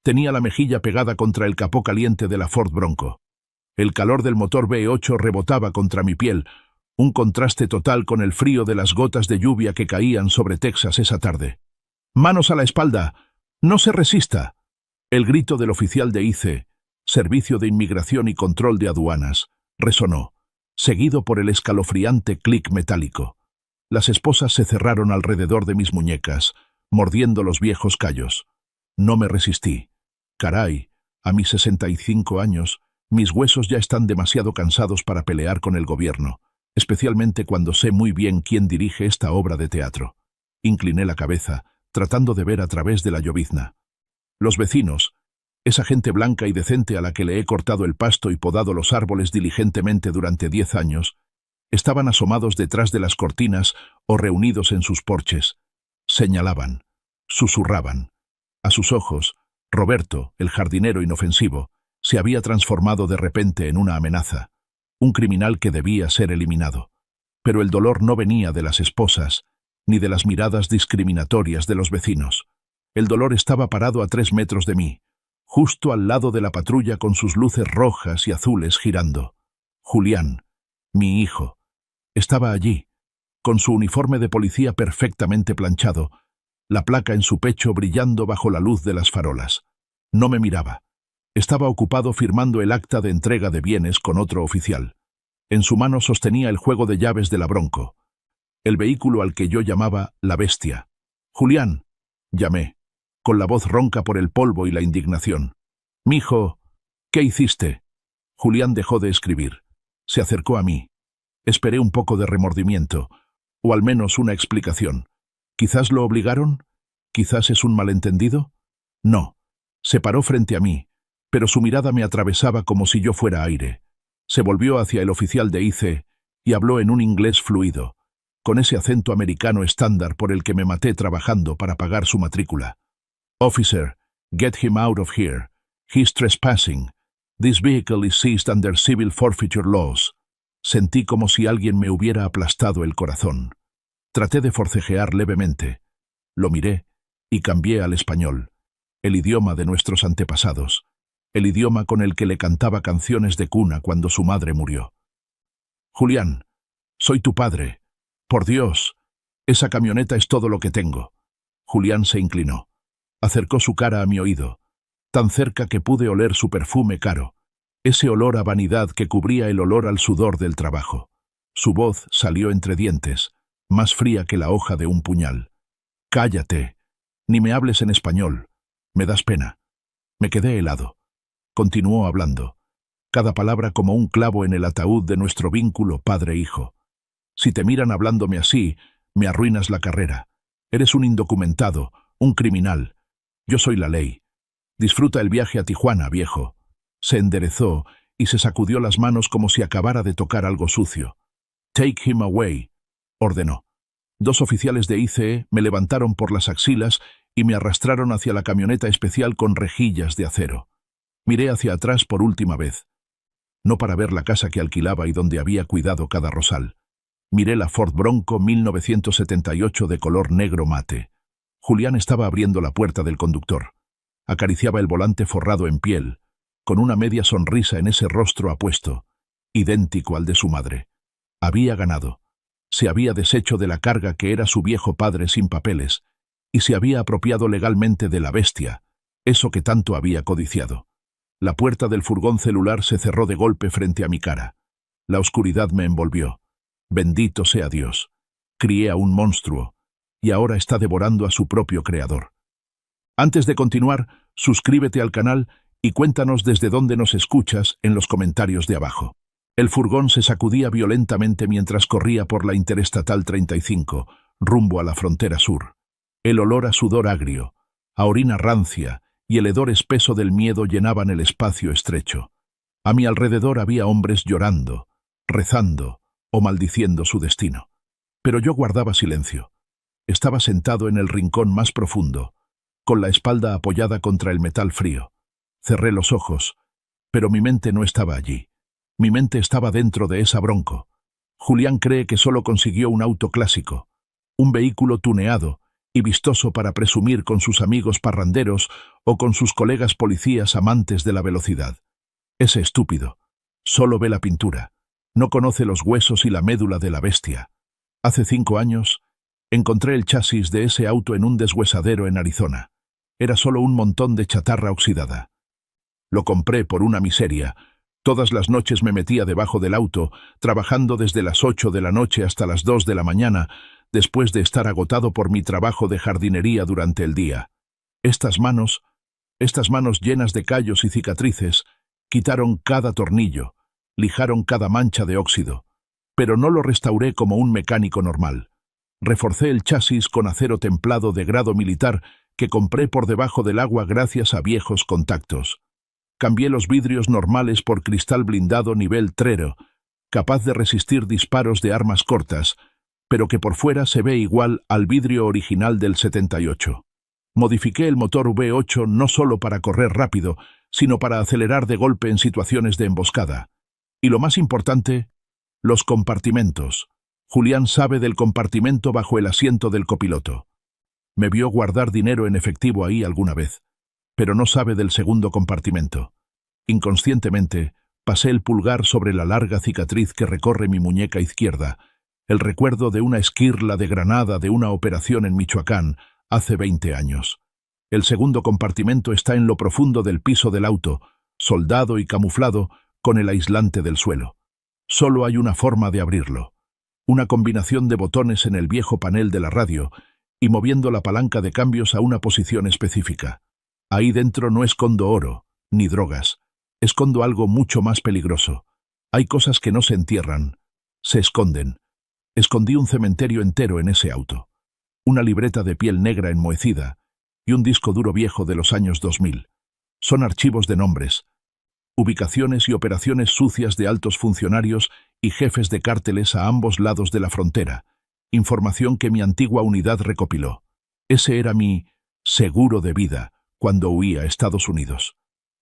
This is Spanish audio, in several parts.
Tenía la mejilla pegada contra el capó caliente de la Ford Bronco. El calor del motor V8 rebotaba contra mi piel, un contraste total con el frío de las gotas de lluvia que caían sobre Texas esa tarde. «¡Manos a la espalda! ¡No se resista!». El grito del oficial de ICE, Servicio de Inmigración y Control de Aduanas, resonó, seguido por el escalofriante clic metálico. Las esposas se cerraron alrededor de mis muñecas, mordiendo los viejos callos. No me resistí. Caray, a mis 65 años, mis huesos ya están demasiado cansados para pelear con el gobierno, especialmente cuando sé muy bien quién dirige esta obra de teatro. Incliné la cabeza, tratando de ver a través de la llovizna. Los vecinos, esa gente blanca y decente a la que le he cortado el pasto y podado los árboles diligentemente durante 10 años, estaban asomados detrás de las cortinas o reunidos en sus porches. Señalaban, susurraban. A sus ojos, Roberto, el jardinero inofensivo, se había transformado de repente en una amenaza, un criminal que debía ser eliminado. Pero el dolor no venía de las esposas, ni de las miradas discriminatorias de los vecinos. El dolor estaba parado a 3 metros de mí, justo al lado de la patrulla con sus luces rojas y azules girando. Julián, mi hijo, estaba allí, con su uniforme de policía perfectamente planchado, la placa en su pecho brillando bajo la luz de las farolas. No me miraba. Estaba ocupado firmando el acta de entrega de bienes con otro oficial. En su mano sostenía el juego de llaves de la Bronco, el vehículo al que yo llamaba la Bestia. «Julián», llamé, con la voz ronca por el polvo y la indignación. «Mijo, ¿qué hiciste?». Julián dejó de escribir. Se acercó a mí. Esperé un poco de remordimiento, o al menos una explicación. ¿Quizás lo obligaron? ¿Quizás es un malentendido? No. Se paró frente a mí, pero su mirada me atravesaba como si yo fuera aire. Se volvió hacia el oficial de ICE y habló en un inglés fluido, con ese acento americano estándar por el que me maté trabajando para pagar su matrícula. «Officer, get him out of here. He's trespassing. This vehicle is seized under civil forfeiture laws». Sentí como si alguien me hubiera aplastado el corazón. Traté de forcejear levemente. Lo miré y cambié al español, el idioma de nuestros antepasados, el idioma con el que le cantaba canciones de cuna cuando su madre murió. «Julián, soy tu padre. Por Dios, esa camioneta es todo lo que tengo». Julián se inclinó. Acercó su cara a mi oído, tan cerca que pude oler su perfume caro, ese olor a vanidad que cubría el olor al sudor del trabajo. Su voz salió entre dientes, más fría que la hoja de un puñal. «Cállate. Ni me hables en español. Me das pena». Me quedé helado. Continuó hablando, cada palabra como un clavo en el ataúd de nuestro vínculo padre-hijo. «Si te miran hablándome así, me arruinas la carrera. Eres un indocumentado, un criminal. Yo soy la ley. Disfruta el viaje a Tijuana, viejo». Se enderezó y se sacudió las manos como si acabara de tocar algo sucio. «Take him away», ordenó. 2 oficiales de ICE me levantaron por las axilas y me arrastraron hacia la camioneta especial con rejillas de acero. Miré hacia atrás por última vez. No para ver la casa que alquilaba y donde había cuidado cada rosal. Miré la Ford Bronco 1978 de color negro mate. Julián estaba abriendo la puerta del conductor. Acariciaba el volante forrado en piel, con una media sonrisa en ese rostro apuesto, idéntico al de su madre. Había ganado. Se había deshecho de la carga que era su viejo padre sin papeles, y se había apropiado legalmente de la Bestia, eso que tanto había codiciado. La puerta del furgón celular se cerró de golpe frente a mi cara. La oscuridad me envolvió. Bendito sea Dios. Crié a un monstruo, y ahora está devorando a su propio creador. Antes de continuar, suscríbete al canal y cuéntanos desde dónde nos escuchas en los comentarios de abajo. El furgón se sacudía violentamente mientras corría por la Interestatal 35, rumbo a la frontera sur. El olor a sudor agrio, a orina rancia y el hedor espeso del miedo llenaban el espacio estrecho. A mi alrededor había hombres llorando, rezando o maldiciendo su destino. Pero yo guardaba silencio. Estaba sentado en el rincón más profundo, con la espalda apoyada contra el metal frío. Cerré los ojos, pero mi mente no estaba allí. Mi mente estaba dentro de esa Bronco. Julián cree que solo consiguió un auto clásico, un vehículo tuneado, y vistoso para presumir con sus amigos parranderos o con sus colegas policías amantes de la velocidad. Ese estúpido solo ve la pintura, no conoce los huesos y la médula de la bestia. Hace 5 años, encontré el chasis de ese auto en un deshuesadero en Arizona. Era solo un montón de chatarra oxidada. Lo compré por una miseria. Todas las noches me metía debajo del auto, trabajando desde las 8 de la noche hasta las 2 de la mañana, después de estar agotado por mi trabajo de jardinería durante el día. Estas manos llenas de callos y cicatrices, quitaron cada tornillo, lijaron cada mancha de óxido, pero no lo restauré como un mecánico normal. Reforcé el chasis con acero templado de grado militar que compré por debajo del agua gracias a viejos contactos. Cambié los vidrios normales por cristal blindado nivel Trero, capaz de resistir disparos de armas cortas, pero que por fuera se ve igual al vidrio original del 78. Modifiqué el motor V8 no solo para correr rápido, sino para acelerar de golpe en situaciones de emboscada. Y lo más importante, los compartimentos. Julián sabe del compartimento bajo el asiento del copiloto. Me vio guardar dinero en efectivo ahí alguna vez, pero no sabe del segundo compartimento. Inconscientemente, pasé el pulgar sobre la larga cicatriz que recorre mi muñeca izquierda, el recuerdo de una esquirla de granada de una operación en Michoacán hace 20 años. El segundo compartimento está en lo profundo del piso del auto, soldado y camuflado con el aislante del suelo. Solo hay una forma de abrirlo. Una combinación de botones en el viejo panel de la radio y moviendo la palanca de cambios a una posición específica. Ahí dentro no escondo oro, ni drogas. Escondo algo mucho más peligroso. Hay cosas que no se entierran, se esconden. Escondí un cementerio entero en ese auto. Una libreta de piel negra enmohecida y un disco duro viejo de los años 2000. Son archivos de nombres, ubicaciones y operaciones sucias de altos funcionarios y jefes de cárteles a ambos lados de la frontera. Información que mi antigua unidad recopiló. Ese era mi seguro de vida cuando huí a Estados Unidos.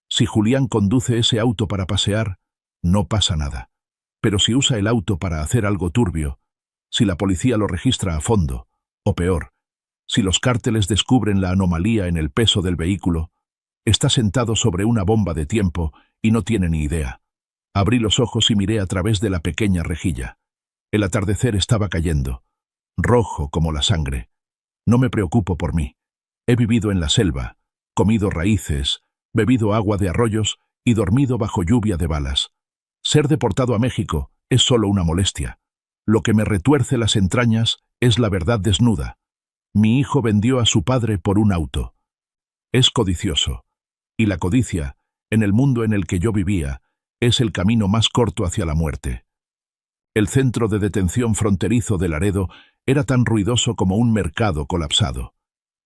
Si Julián conduce ese auto para pasear, no pasa nada. Pero si usa el auto para hacer algo turbio, si la policía lo registra a fondo, o peor, si los cárteles descubren la anomalía en el peso del vehículo, está sentado sobre una bomba de tiempo y no tiene ni idea. Abrí los ojos y miré a través de la pequeña rejilla. El atardecer estaba cayendo, rojo como la sangre. No me preocupo por mí. He vivido en la selva, comido raíces, bebido agua de arroyos y dormido bajo lluvia de balas. Ser deportado a México es solo una molestia. Lo que me retuerce las entrañas es la verdad desnuda. Mi hijo vendió a su padre por un auto. Es codicioso. Y la codicia, en el mundo en el que yo vivía, es el camino más corto hacia la muerte. El centro de detención fronterizo de Laredo era tan ruidoso como un mercado colapsado.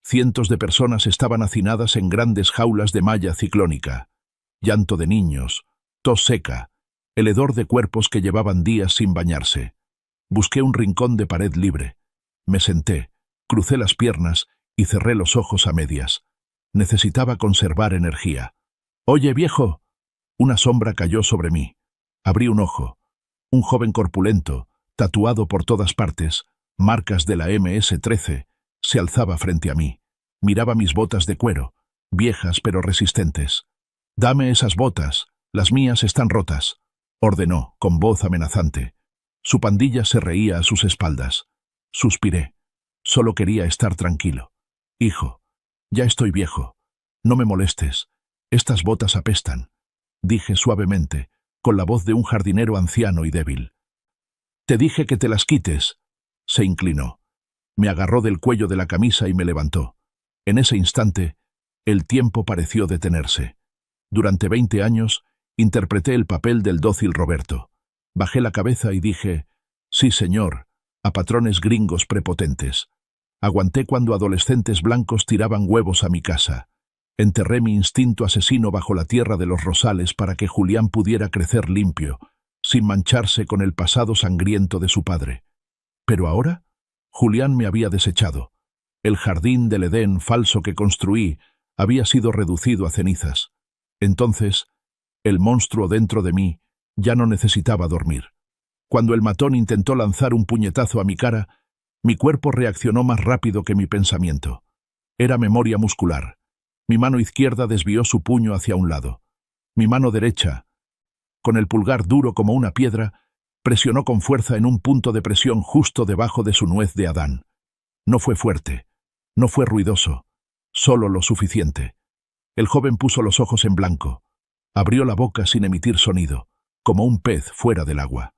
Cientos de personas estaban hacinadas en grandes jaulas de malla ciclónica. Llanto de niños, tos seca, el hedor de cuerpos que llevaban días sin bañarse. Busqué un rincón de pared libre. Me senté, crucé las piernas y cerré los ojos a medias. Necesitaba conservar energía. «Oye, viejo». Una sombra cayó sobre mí. Abrí un ojo. Un joven corpulento, tatuado por todas partes, marcas de la MS-13, se alzaba frente a mí. Miraba mis botas de cuero, viejas pero resistentes. «Dame esas botas, las mías están rotas», ordenó, con voz amenazante. Su pandilla se reía a sus espaldas. Suspiré. Solo quería estar tranquilo. «Hijo, ya estoy viejo. No me molestes. Estas botas apestan», dije suavemente, con la voz de un jardinero anciano y débil. «Te dije que te las quites». Se inclinó. Me agarró del cuello de la camisa y me levantó. En ese instante, el tiempo pareció detenerse. Durante 20 años, interpreté el papel del dócil Roberto. Bajé la cabeza y dije, «Sí, señor», a patrones gringos prepotentes. Aguanté cuando adolescentes blancos tiraban huevos a mi casa. Enterré mi instinto asesino bajo la tierra de los rosales para que Julián pudiera crecer limpio, sin mancharse con el pasado sangriento de su padre. Pero ahora, Julián me había desechado. El jardín del Edén falso que construí había sido reducido a cenizas. Entonces, el monstruo dentro de mí ya no necesitaba dormir. Cuando el matón intentó lanzar un puñetazo a mi cara, Mi cuerpo reaccionó más rápido que mi pensamiento. Era memoria muscular. Mi mano izquierda desvió su puño hacia un lado. Mi mano derecha, con el pulgar duro como una piedra, presionó con fuerza en un punto de presión justo debajo de su nuez de Adán. No fue fuerte, no fue ruidoso, solo lo suficiente. El joven puso los ojos en blanco. Abrió la boca sin emitir sonido, como un pez fuera del agua.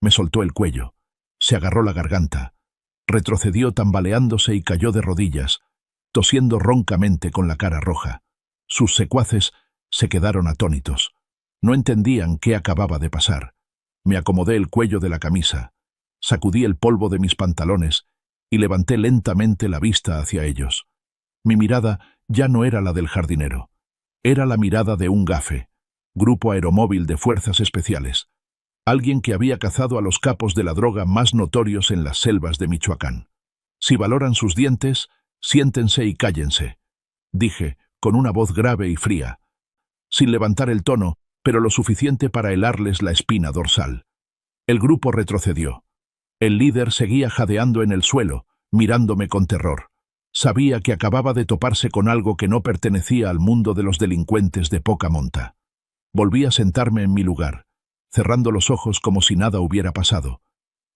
Me soltó el cuello. Se agarró la garganta. Retrocedió tambaleándose y cayó de rodillas, tosiendo roncamente con la cara roja. Sus secuaces se quedaron atónitos. No entendían qué acababa de pasar. Me acomodé el cuello de la camisa, sacudí el polvo de mis pantalones y levanté lentamente la vista hacia ellos. Mi mirada ya no era la del jardinero. Era la mirada de un GAFE, Grupo Aeromóvil de Fuerzas Especiales. Alguien que había cazado a los capos de la droga más notorios en las selvas de Michoacán. Si valoran sus dientes, siéntense y cállense, dije, con una voz grave y fría, sin levantar el tono, pero lo suficiente para helarles la espina dorsal. El grupo retrocedió. El líder seguía jadeando en el suelo, mirándome con terror. Sabía que acababa de toparse con algo que no pertenecía al mundo de los delincuentes de poca monta. Volví a sentarme en mi lugar, cerrando los ojos como si nada hubiera pasado.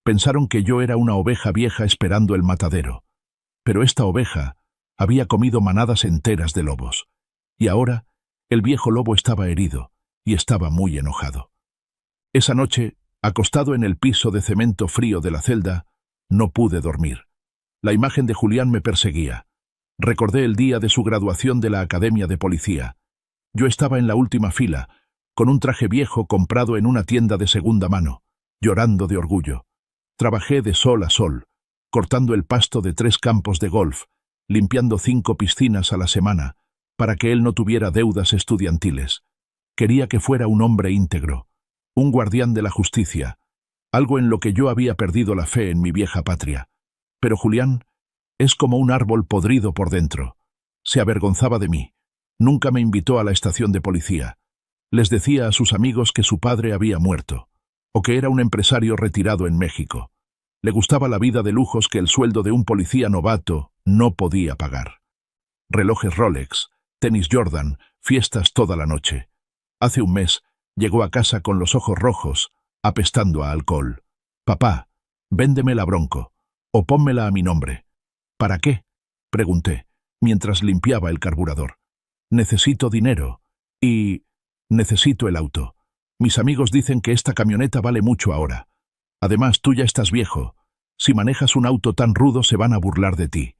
Pensaron que yo era una oveja vieja esperando el matadero. Pero esta oveja había comido manadas enteras de lobos. Y ahora el viejo lobo estaba herido y estaba muy enojado. Esa noche, acostado en el piso de cemento frío de la celda, no pude dormir. La imagen de Julián me perseguía. Recordé el día de su graduación de la Academia de Policía. Yo estaba en la última fila, con un traje viejo comprado en una tienda de segunda mano, llorando de orgullo. Trabajé de sol a sol, cortando el pasto de 3 campos de golf, limpiando 5 piscinas a la semana, para que él no tuviera deudas estudiantiles. Quería que fuera un hombre íntegro, un guardián de la justicia, algo en lo que yo había perdido la fe en mi vieja patria. Pero Julián es como un árbol podrido por dentro. Se avergonzaba de mí. Nunca me invitó a la estación de policía. Les decía a sus amigos que su padre había muerto, o que era un empresario retirado en México. Le gustaba la vida de lujos que el sueldo de un policía novato no podía pagar. Relojes Rolex, tenis Jordan, fiestas toda la noche. Hace un mes llegó a casa con los ojos rojos, apestando a alcohol. «Papá, véndeme la Bronco, o pónmela a mi nombre». «¿Para qué?», pregunté, mientras limpiaba el carburador. «Necesito dinero. Y necesito el auto. Mis amigos dicen que esta camioneta vale mucho ahora. Además, tú ya estás viejo. Si manejas un auto tan rudo se van a burlar de ti».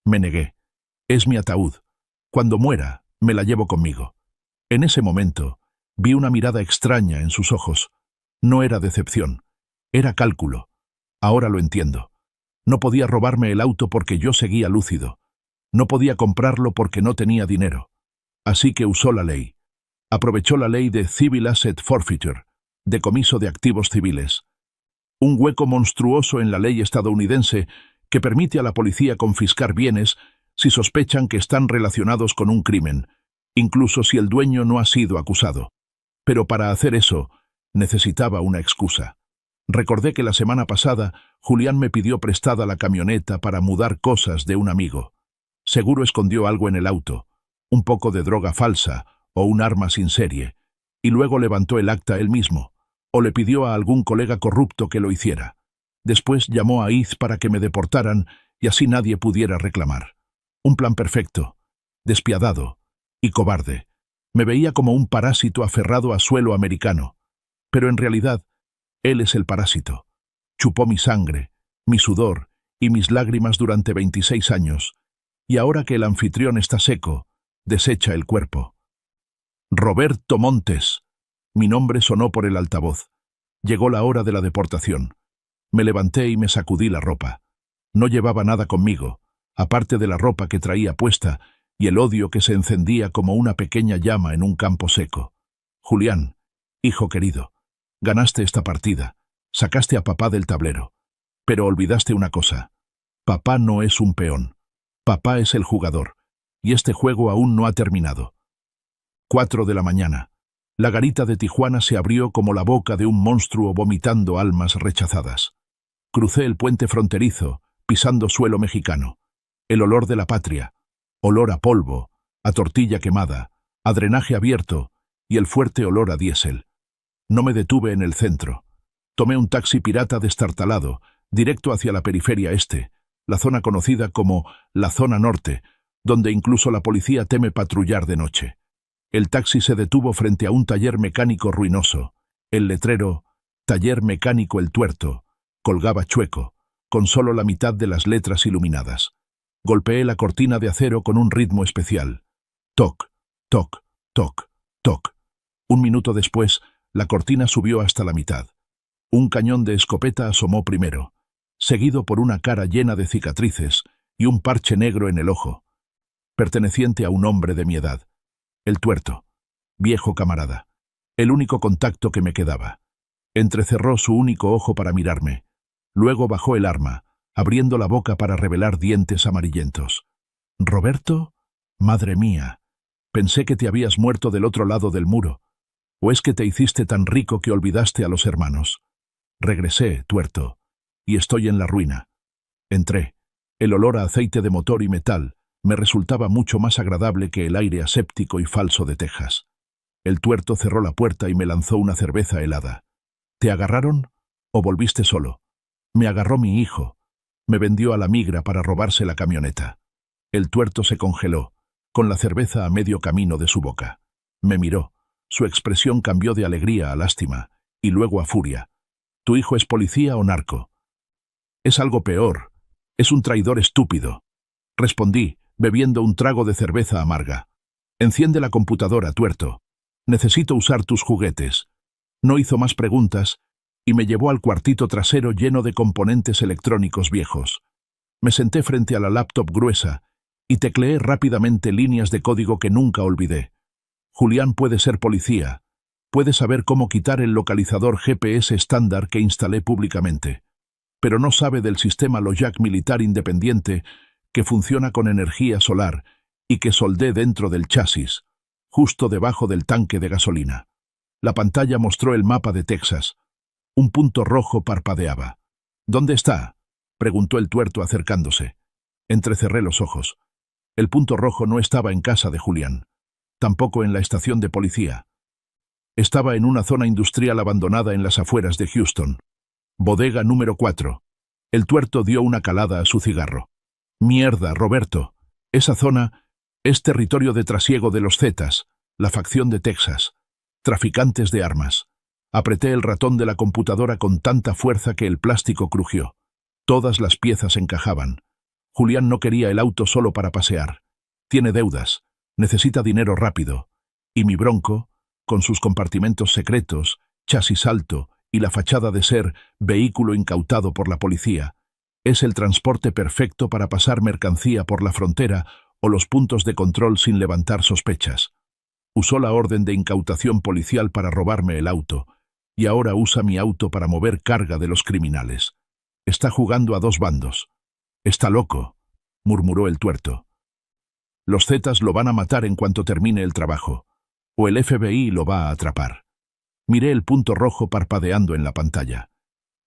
Me negué. «Es mi ataúd. Cuando muera, me la llevo conmigo». En ese momento, vi una mirada extraña en sus ojos. No era decepción, era cálculo. Ahora lo entiendo. No podía robarme el auto porque yo seguía lúcido. No podía comprarlo porque no tenía dinero. Así que usó la ley. Aprovechó la ley de Civil Asset Forfeiture, decomiso de activos civiles. Un hueco monstruoso en la ley estadounidense que permite a la policía confiscar bienes si sospechan que están relacionados con un crimen, incluso si el dueño no ha sido acusado. Pero para hacer eso, necesitaba una excusa. Recordé que la semana pasada Julián me pidió prestada la camioneta para mudar cosas de un amigo. Seguro escondió algo en el auto, un poco de droga falsa o un arma sin serie, y luego levantó el acta él mismo, o le pidió a algún colega corrupto que lo hiciera. Después llamó a Iz para que me deportaran y así nadie pudiera reclamar. Un plan perfecto, despiadado y cobarde. Me veía como un parásito aferrado a suelo americano, pero en realidad, él es el parásito. Chupó mi sangre, mi sudor y mis lágrimas durante 26 años, y ahora que el anfitrión está seco, desecha el cuerpo. Roberto Montes. Mi nombre sonó por el altavoz. Llegó la hora de la deportación. Me levanté y me sacudí la ropa. No llevaba nada conmigo, aparte de la ropa que traía puesta y el odio que se encendía como una pequeña llama en un campo seco. Julián, hijo querido, ganaste esta partida, sacaste a papá del tablero. Pero olvidaste una cosa. Papá no es un peón. Papá es el jugador, y este juego aún no ha terminado. 4 de la mañana. La garita de Tijuana se abrió como la boca de un monstruo vomitando almas rechazadas. Crucé el puente fronterizo, pisando suelo mexicano. El olor de la patria, olor a polvo, a tortilla quemada, a drenaje abierto y el fuerte olor a diésel. No me detuve en el centro. Tomé un taxi pirata destartalado, directo hacia la periferia este, la zona conocida como la zona norte, donde incluso la policía teme patrullar de noche. El taxi se detuvo frente a un taller mecánico ruinoso. El letrero, Taller Mecánico El Tuerto, colgaba chueco, con solo la mitad de las letras iluminadas. Golpeé la cortina de acero con un ritmo especial. Toc, toc, toc, toc. Un minuto después, la cortina subió hasta la mitad. Un cañón de escopeta asomó primero, seguido por una cara llena de cicatrices y un parche negro en el ojo, perteneciente a un hombre de mi edad. El Tuerto, viejo camarada. El único contacto que me quedaba. Entrecerró su único ojo para mirarme. Luego bajó el arma, abriendo la boca para revelar dientes amarillentos. «¿Roberto? Madre mía. Pensé que te habías muerto del otro lado del muro. ¿O es que te hiciste tan rico que olvidaste a los hermanos?» Regresé, Tuerto, y estoy en la ruina. Entré. El olor a aceite de motor y metal me resultaba mucho más agradable que el aire aséptico y falso de Texas. El Tuerto cerró la puerta y me lanzó una cerveza helada. ¿Te agarraron o volviste solo? Me agarró mi hijo. Me vendió a la migra para robarse la camioneta. El Tuerto se congeló, con la cerveza a medio camino de su boca. Me miró. Su expresión cambió de alegría a lástima, y luego a furia. ¿Tu hijo es policía o narco? Es algo peor. Es un traidor estúpido. Respondí, bebiendo un trago de cerveza amarga. Enciende la computadora, Tuerto. Necesito usar tus juguetes. No hizo más preguntas y me llevó al cuartito trasero lleno de componentes electrónicos viejos. Me senté frente a la laptop gruesa y tecleé rápidamente líneas de código que nunca olvidé. Julián puede ser policía. Puede saber cómo quitar el localizador GPS estándar que instalé públicamente. Pero no sabe del sistema LoJack militar independiente que funciona con energía solar y que soldé dentro del chasis, justo debajo del tanque de gasolina. La pantalla mostró el mapa de Texas. Un punto rojo parpadeaba. ¿Dónde está?, preguntó el Tuerto acercándose. Entrecerré los ojos. El punto rojo no estaba en casa de Julián, tampoco en la estación de policía. Estaba en una zona industrial abandonada en las afueras de Houston. Bodega número 4. El Tuerto dio una calada a su cigarro. Mierda, Roberto. Esa zona es territorio de trasiego de los Zetas, la facción de Texas. Traficantes de armas. Apreté el ratón de la computadora con tanta fuerza que el plástico crujió. Todas las piezas encajaban. Julián no quería el auto solo para pasear. Tiene deudas. Necesita dinero rápido. Y mi Bronco, con sus compartimentos secretos, chasis alto y la fachada de ser vehículo incautado por la policía, es el transporte perfecto para pasar mercancía por la frontera o los puntos de control sin levantar sospechas. Usó la orden de incautación policial para robarme el auto, y ahora usa mi auto para mover carga de los criminales. Está jugando a dos bandos. Está loco, murmuró el Tuerto. Los Zetas lo van a matar en cuanto termine el trabajo, o el FBI lo va a atrapar. Miré el punto rojo parpadeando en la pantalla.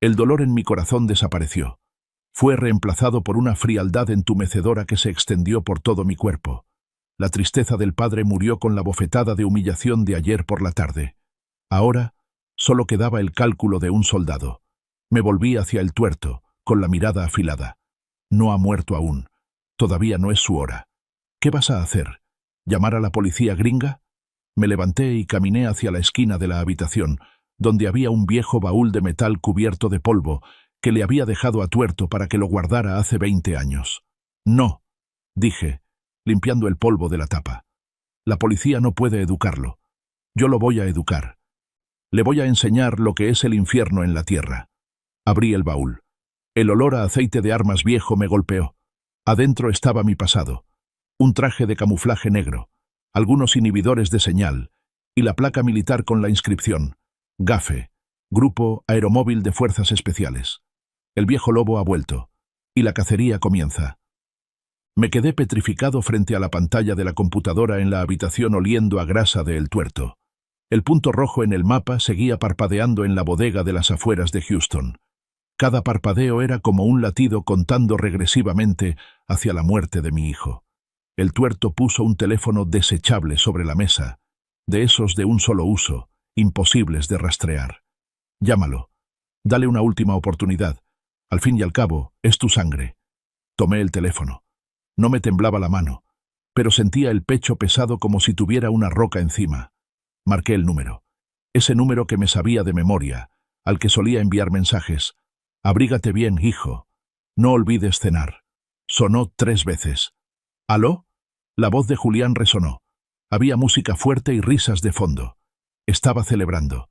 El dolor en mi corazón desapareció. Fue reemplazado por una frialdad entumecedora que se extendió por todo mi cuerpo. La tristeza del padre murió con la bofetada de humillación de ayer por la tarde. Ahora solo quedaba el cálculo de un soldado. Me volví hacia el Tuerto, con la mirada afilada. No ha muerto aún. Todavía no es su hora. ¿Qué vas a hacer? ¿Llamar a la policía gringa? Me levanté y caminé hacia la esquina de la habitación, donde había un viejo baúl de metal cubierto de polvo que le había dejado a Tuerto para que lo guardara hace 20 años. No, dije, limpiando el polvo de la tapa. La policía no puede educarlo. Yo lo voy a educar. Le voy a enseñar lo que es el infierno en la tierra. Abrí el baúl. El olor a aceite de armas viejo me golpeó. Adentro estaba mi pasado. Un traje de camuflaje negro, algunos inhibidores de señal y la placa militar con la inscripción GAFE, Grupo Aeromóvil de Fuerzas Especiales. El viejo lobo ha vuelto, y la cacería comienza. Me quedé petrificado frente a la pantalla de la computadora en la habitación oliendo a grasa de El Tuerto. El punto rojo en el mapa seguía parpadeando en la bodega de las afueras de Houston. Cada parpadeo era como un latido contando regresivamente hacia la muerte de mi hijo. El tuerto puso un teléfono desechable sobre la mesa, de esos de un solo uso, imposibles de rastrear. Llámalo. Dale una última oportunidad. Al fin y al cabo, es tu sangre. Tomé el teléfono. No me temblaba la mano, pero sentía el pecho pesado como si tuviera una roca encima. Marqué el número. Ese número que me sabía de memoria, al que solía enviar mensajes. Abrígate bien, hijo. No olvides cenar. Sonó 3 veces. ¿Aló? La voz de Julián resonó. Había música fuerte y risas de fondo. Estaba celebrando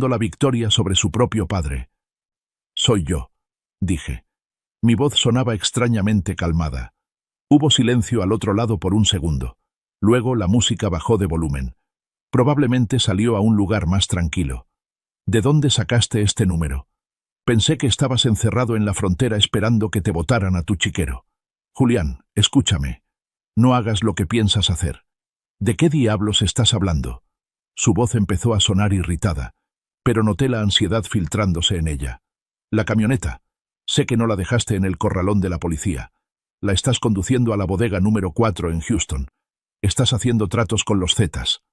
la victoria sobre su propio padre. Soy yo, dije. Mi voz sonaba extrañamente calmada. Hubo silencio al otro lado por un segundo. Luego la música bajó de volumen. Probablemente salió a un lugar más tranquilo. ¿De dónde sacaste este número? Pensé que estabas encerrado en la frontera esperando que te botaran a tu chiquero. Julián, escúchame. No hagas lo que piensas hacer. ¿De qué diablos estás hablando? Su voz empezó a sonar irritada, pero noté la ansiedad filtrándose en ella. La camioneta. Sé que no la dejaste en el corralón de la policía. La estás conduciendo a la bodega número 4 en Houston. Estás haciendo tratos con los Zetas.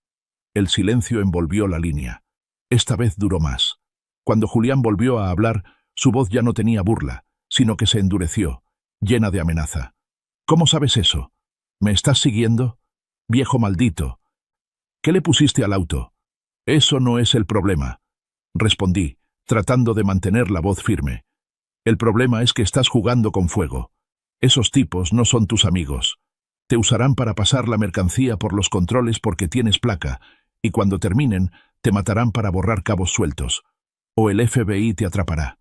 El silencio envolvió la línea. Esta vez duró más. Cuando Julián volvió a hablar, su voz ya no tenía burla, sino que se endureció, llena de amenaza. ¿Cómo sabes eso? ¿Me estás siguiendo? Viejo maldito. ¿Qué le pusiste al auto? Eso no es el problema, respondí, tratando de mantener la voz firme. El problema es que estás jugando con fuego. Esos tipos no son tus amigos. Te usarán para pasar la mercancía por los controles porque tienes placa, y cuando terminen, te matarán para borrar cabos sueltos. O el FBI te atrapará.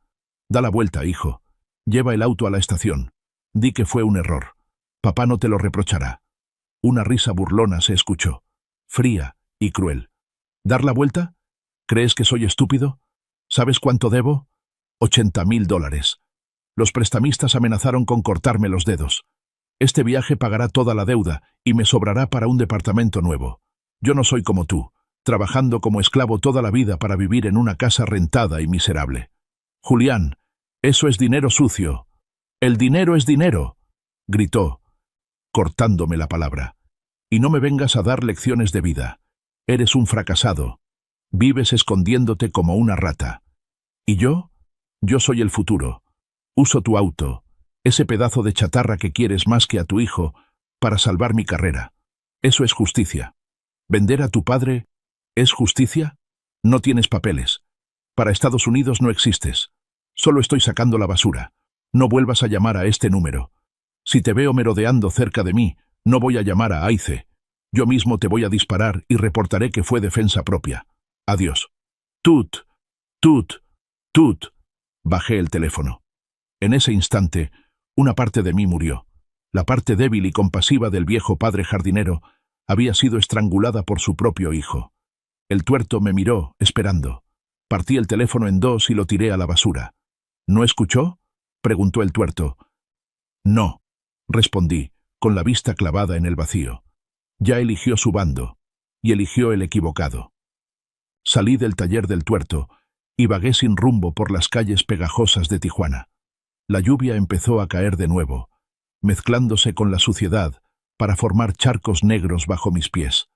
Da la vuelta, hijo. Lleva el auto a la estación. Di que fue un error. Papá no te lo reprochará. Una risa burlona se escuchó, fría y cruel. ¿Dar la vuelta? ¿Crees que soy estúpido? ¿Sabes cuánto debo? $80,000. Los prestamistas amenazaron con cortarme los dedos. Este viaje pagará toda la deuda y me sobrará para un departamento nuevo. Yo no soy como tú, trabajando como esclavo toda la vida para vivir en una casa rentada y miserable. Julián, eso es dinero sucio. El dinero es dinero, gritó, cortándome la palabra. Y no me vengas a dar lecciones de vida. Eres un fracasado. Vives escondiéndote como una rata. ¿Y yo? Yo soy el futuro. Uso tu auto, ese pedazo de chatarra que quieres más que a tu hijo, para salvar mi carrera. Eso es justicia. ¿Vender a tu padre es justicia? No tienes papeles. Para Estados Unidos no existes. Solo estoy sacando la basura. No vuelvas a llamar a este número. Si te veo merodeando cerca de mí, no voy a llamar a Aice. Yo mismo te voy a disparar y reportaré que fue defensa propia. Adiós. Tut, tut, tut. Bajé el teléfono. En ese instante, una parte de mí murió. La parte débil y compasiva del viejo padre jardinero había sido estrangulada por su propio hijo. El tuerto me miró, esperando. Partí el teléfono en 2 y lo tiré a la basura. ¿No escuchó? Preguntó el tuerto. No, respondí, con la vista clavada en el vacío. Ya eligió su bando, y eligió el equivocado. Salí del taller del tuerto y vagué sin rumbo por las calles pegajosas de Tijuana. La lluvia empezó a caer de nuevo, mezclándose con la suciedad para formar charcos negros bajo mis pies.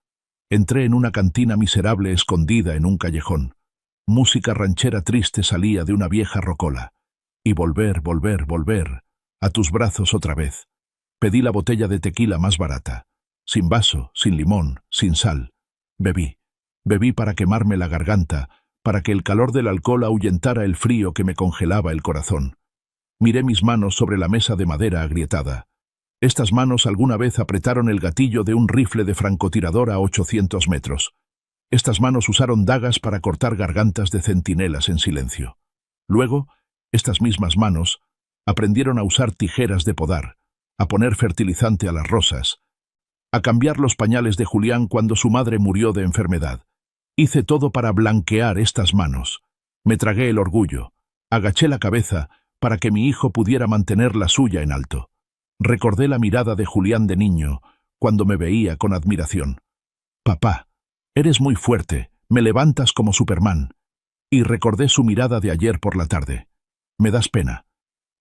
Entré en una cantina miserable escondida en un callejón. Música ranchera triste salía de una vieja rocola. Y volver, a tus brazos otra vez. Pedí la botella de tequila más barata. Sin vaso, sin limón, sin sal. Bebí. Bebí para quemarme la garganta, para que el calor del alcohol ahuyentara el frío que me congelaba el corazón. Miré mis manos sobre la mesa de madera agrietada. Estas manos alguna vez apretaron el gatillo de un rifle de francotirador a 800 metros. Estas manos usaron dagas para cortar gargantas de centinelas en silencio. Luego, estas mismas manos aprendieron a usar tijeras de podar, a poner fertilizante a las rosas, a cambiar los pañales de Julián cuando su madre murió de enfermedad. Hice todo para blanquear estas manos. Me tragué el orgullo, agaché la cabeza para que mi hijo pudiera mantener la suya en alto. Recordé la mirada de Julián de niño, cuando me veía con admiración. Papá, eres muy fuerte, me levantas como Superman. Y recordé su mirada de ayer por la tarde. Me das pena.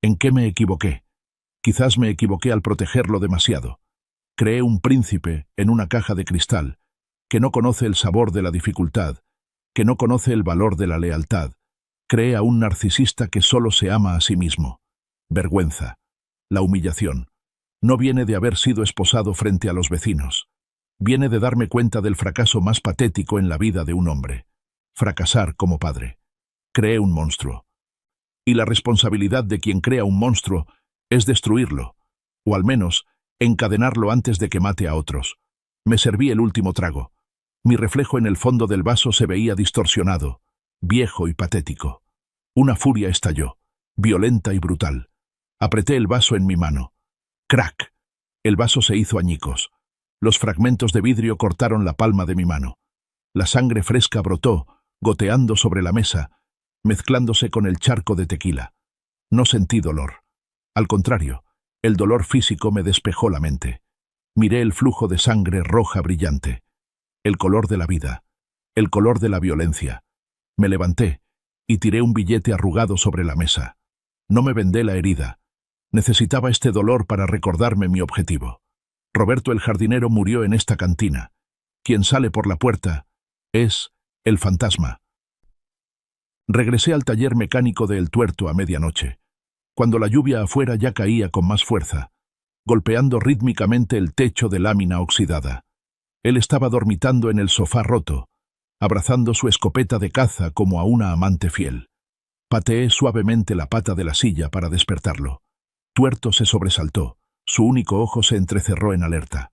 ¿En qué me equivoqué? Quizás me equivoqué al protegerlo demasiado. Creé un príncipe en una caja de cristal, que no conoce el sabor de la dificultad, que no conoce el valor de la lealtad. Creé a un narcisista que solo se ama a sí mismo. Vergüenza. La humillación. No viene de haber sido esposado frente a los vecinos. Viene de darme cuenta del fracaso más patético en la vida de un hombre. Fracasar como padre. Creé un monstruo. Y la responsabilidad de quien crea un monstruo es destruirlo, o al menos encadenarlo antes de que mate a otros. Me serví el último trago. Mi reflejo en el fondo del vaso se veía distorsionado, viejo y patético. Una furia estalló, violenta y brutal. Apreté el vaso en mi mano. ¡Crack! El vaso se hizo añicos. Los fragmentos de vidrio cortaron la palma de mi mano. La sangre fresca brotó, goteando sobre la mesa, mezclándose con el charco de tequila. No sentí dolor. Al contrario, el dolor físico me despejó la mente. Miré el flujo de sangre roja brillante. El color de la vida. El color de la violencia. Me levanté y tiré un billete arrugado sobre la mesa. No me vendé la herida. Necesitaba este dolor para recordarme mi objetivo. Roberto el jardinero murió en esta cantina. Quien sale por la puerta es el fantasma. Regresé al taller mecánico de El Tuerto a medianoche, cuando la lluvia afuera ya caía con más fuerza, golpeando rítmicamente el techo de lámina oxidada. Él estaba dormitando en el sofá roto, abrazando su escopeta de caza como a una amante fiel. Pateé suavemente la pata de la silla para despertarlo. Tuerto se sobresaltó, su único ojo se entrecerró en alerta.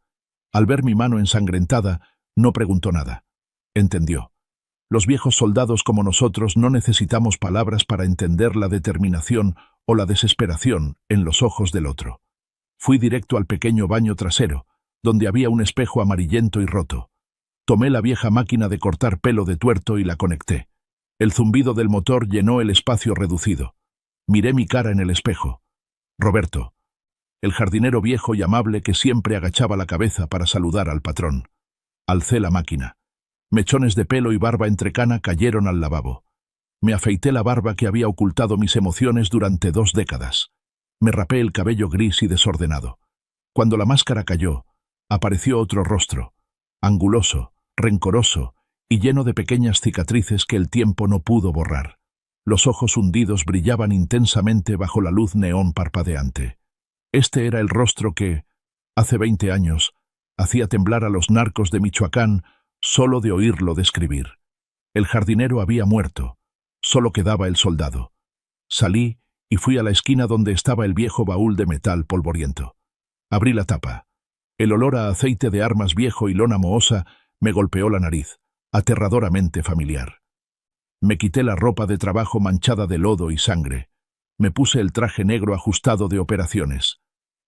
Al ver mi mano ensangrentada, no preguntó nada. Entendió. Los viejos soldados como nosotros no necesitamos palabras para entender la determinación o la desesperación en los ojos del otro. Fui directo al pequeño baño trasero, donde había un espejo amarillento y roto. Tomé la vieja máquina de cortar pelo de Tuerto y la conecté. El zumbido del motor llenó el espacio reducido. Miré mi cara en el espejo. Roberto, el jardinero viejo y amable que siempre agachaba la cabeza para saludar al patrón. Alcé la máquina. Mechones de pelo y barba entrecana cayeron al lavabo. Me afeité la barba que había ocultado mis emociones durante 2 décadas. Me rapé el cabello gris y desordenado. Cuando la máscara cayó, apareció otro rostro, anguloso, rencoroso y lleno de pequeñas cicatrices que el tiempo no pudo borrar. Los ojos hundidos brillaban intensamente bajo la luz neón parpadeante. Este era el rostro que, hace 20 años, hacía temblar a los narcos de Michoacán solo de oírlo describir. El jardinero había muerto, solo quedaba el soldado. Salí y fui a la esquina donde estaba el viejo baúl de metal polvoriento. Abrí la tapa. El olor a aceite de armas viejo y lona mohosa me golpeó la nariz, aterradoramente familiar. Me quité la ropa de trabajo manchada de lodo y sangre. Me puse el traje negro ajustado de operaciones.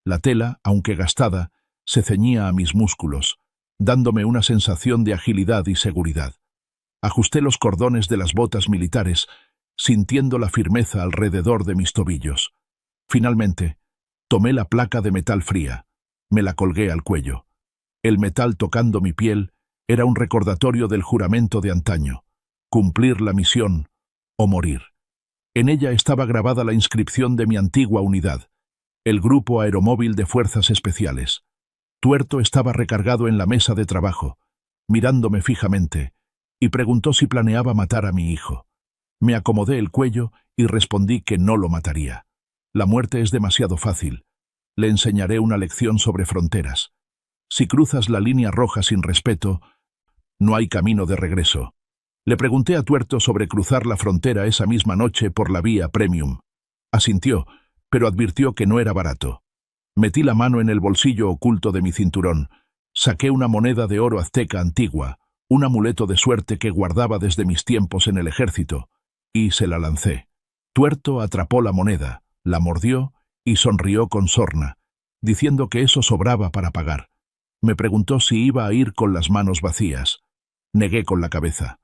La tela, aunque gastada, se ceñía a mis músculos, dándome una sensación de agilidad y seguridad. Ajusté los cordones de las botas militares, sintiendo la firmeza alrededor de mis tobillos. Finalmente, tomé la placa de metal fría. Me la colgué al cuello. El metal tocando mi piel era un recordatorio del juramento de antaño: cumplir la misión o morir. En ella estaba grabada la inscripción de mi antigua unidad, el Grupo Aeromóvil de Fuerzas Especiales. Tuerto estaba recargado en la mesa de trabajo, mirándome fijamente, y preguntó si planeaba matar a mi hijo. Me acomodé el cuello y respondí que no lo mataría. La muerte es demasiado fácil. Le enseñaré una lección sobre fronteras. Si cruzas la línea roja sin respeto, no hay camino de regreso. Le pregunté a Tuerto sobre cruzar la frontera esa misma noche por la vía Premium. Asintió, pero advirtió que no era barato. Metí la mano en el bolsillo oculto de mi cinturón. Saqué una moneda de oro azteca antigua, un amuleto de suerte que guardaba desde mis tiempos en el ejército, y se la lancé. Tuerto atrapó la moneda, la mordió y sonrió con sorna, diciendo que eso sobraba para pagar. Me preguntó si iba a ir con las manos vacías. Negué con la cabeza.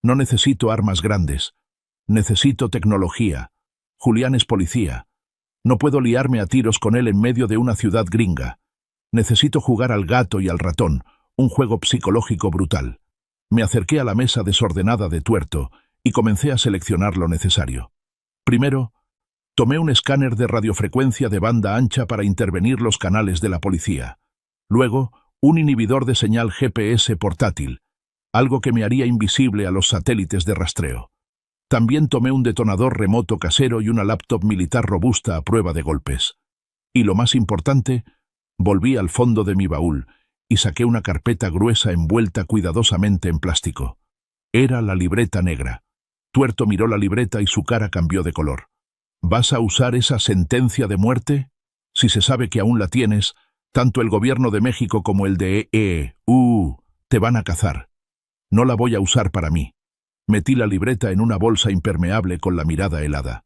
No necesito armas grandes. Necesito tecnología. Julián es policía. No puedo liarme a tiros con él en medio de una ciudad gringa. Necesito jugar al gato y al ratón, un juego psicológico brutal. Me acerqué a la mesa desordenada de Tuerto y comencé a seleccionar lo necesario. Primero, Tomé un escáner de radiofrecuencia de banda ancha para intervenir los canales de la policía. Luego, un inhibidor de señal GPS portátil, algo que me haría invisible a los satélites de rastreo. También tomé un detonador remoto casero y una laptop militar robusta a prueba de golpes. Y lo más importante, volví al fondo de mi baúl y saqué una carpeta gruesa envuelta cuidadosamente en plástico. Era la libreta negra. Tuerto miró la libreta y su cara cambió de color. ¿Vas a usar esa sentencia de muerte? Si se sabe que aún la tienes, tanto el gobierno de México como el de te van a cazar. No la voy a usar para mí. Metí la libreta en una bolsa impermeable con la mirada helada.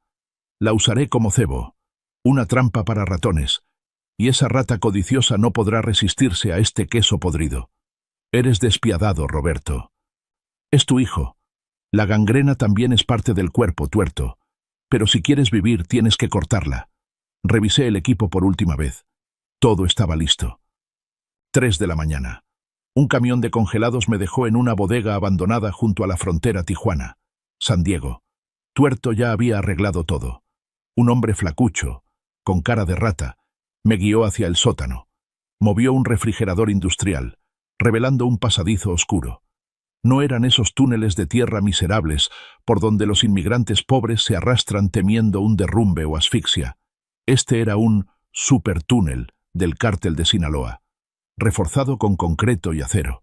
La usaré como cebo, una trampa para ratones, y esa rata codiciosa no podrá resistirse a este queso podrido. Eres despiadado, Roberto. Es tu hijo. La gangrena también es parte del cuerpo, Tuerto, pero si quieres vivir tienes que cortarla. Revisé el equipo por última vez. Todo estaba listo. 3 de la mañana. Un camión de congelados me dejó en una bodega abandonada junto a la frontera Tijuana, San Diego. Tuerto ya había arreglado todo. Un hombre flacucho, con cara de rata, me guió hacia el sótano. Movió un refrigerador industrial, revelando un pasadizo oscuro. No eran esos túneles de tierra miserables por donde los inmigrantes pobres se arrastran temiendo un derrumbe o asfixia. Este era un supertúnel del cártel de Sinaloa, reforzado con concreto y acero.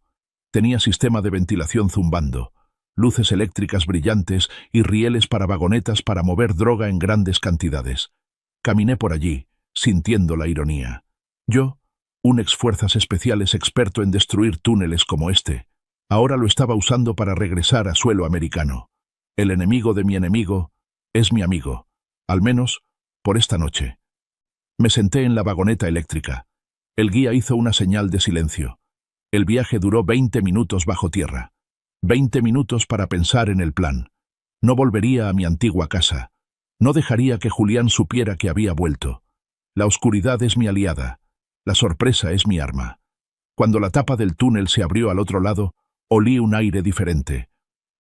Tenía sistema de ventilación zumbando, luces eléctricas brillantes y rieles para vagonetas para mover droga en grandes cantidades. Caminé por allí, sintiendo la ironía. Yo, un ex-fuerzas especiales experto en destruir túneles como este, ahora lo estaba usando para regresar a suelo americano. El enemigo de mi enemigo es mi amigo, al menos por esta noche. Me senté en la vagoneta eléctrica. El guía hizo una señal de silencio. El viaje duró 20 minutos bajo tierra. 20 minutos para pensar en el plan. No volvería a mi antigua casa. No dejaría que Julián supiera que había vuelto. La oscuridad es mi aliada. La sorpresa es mi arma. Cuando la tapa del túnel se abrió al otro lado, olí un aire diferente.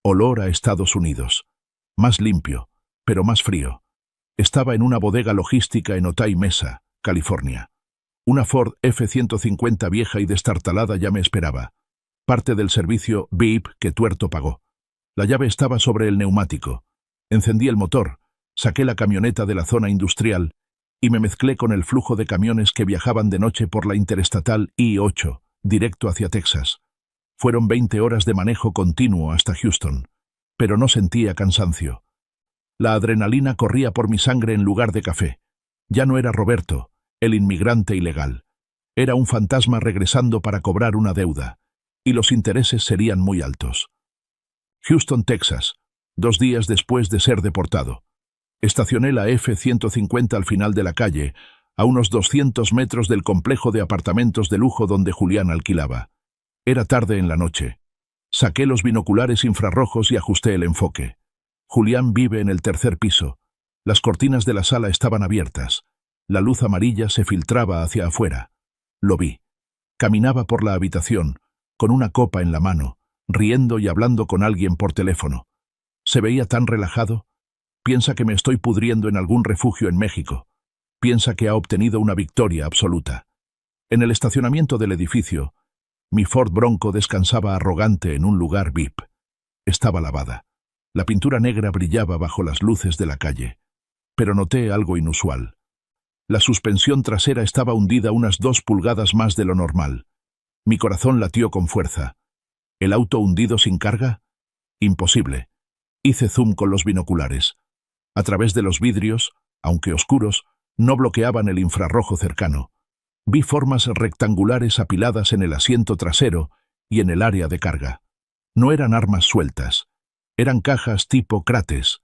Olor a Estados Unidos. Más limpio, pero más frío. Estaba en una bodega logística en Otay Mesa, California. Una Ford F-150 vieja y destartalada ya me esperaba. Parte del servicio VIP que Tuerto pagó. La llave estaba sobre el neumático. Encendí el motor, saqué la camioneta de la zona industrial y me mezclé con el flujo de camiones que viajaban de noche por la interestatal I-8, directo hacia Texas. Fueron 20 horas de manejo continuo hasta Houston, pero no sentía cansancio. La adrenalina corría por mi sangre en lugar de café. Ya no era Roberto, el inmigrante ilegal. Era un fantasma regresando para cobrar una deuda, y los intereses serían muy altos. Houston, Texas, 2 días después de ser deportado. Estacioné la F-150 al final de la calle, a unos 200 metros del complejo de apartamentos de lujo donde Julián alquilaba. Era tarde en la noche. Saqué los binoculares infrarrojos y ajusté el enfoque. Julián vive en el 3er piso. Las cortinas de la sala estaban abiertas. La luz amarilla se filtraba hacia afuera. Lo vi. Caminaba por la habitación, con una copa en la mano, riendo y hablando con alguien por teléfono. Se veía tan relajado. Piensa que me estoy pudriendo en algún refugio en México. Piensa que ha obtenido una victoria absoluta. En el estacionamiento del edificio, mi Ford Bronco descansaba arrogante en un lugar VIP. Estaba lavada. La pintura negra brillaba bajo las luces de la calle. Pero noté algo inusual. La suspensión trasera estaba hundida unas 2 pulgadas más de lo normal. Mi corazón latió con fuerza. ¿El auto hundido sin carga? Imposible. Hice zoom con los binoculares. A través de los vidrios, aunque oscuros, no bloqueaban el infrarrojo cercano. Vi formas rectangulares apiladas en el asiento trasero y en el área de carga. No eran armas sueltas. Eran cajas tipo Krates.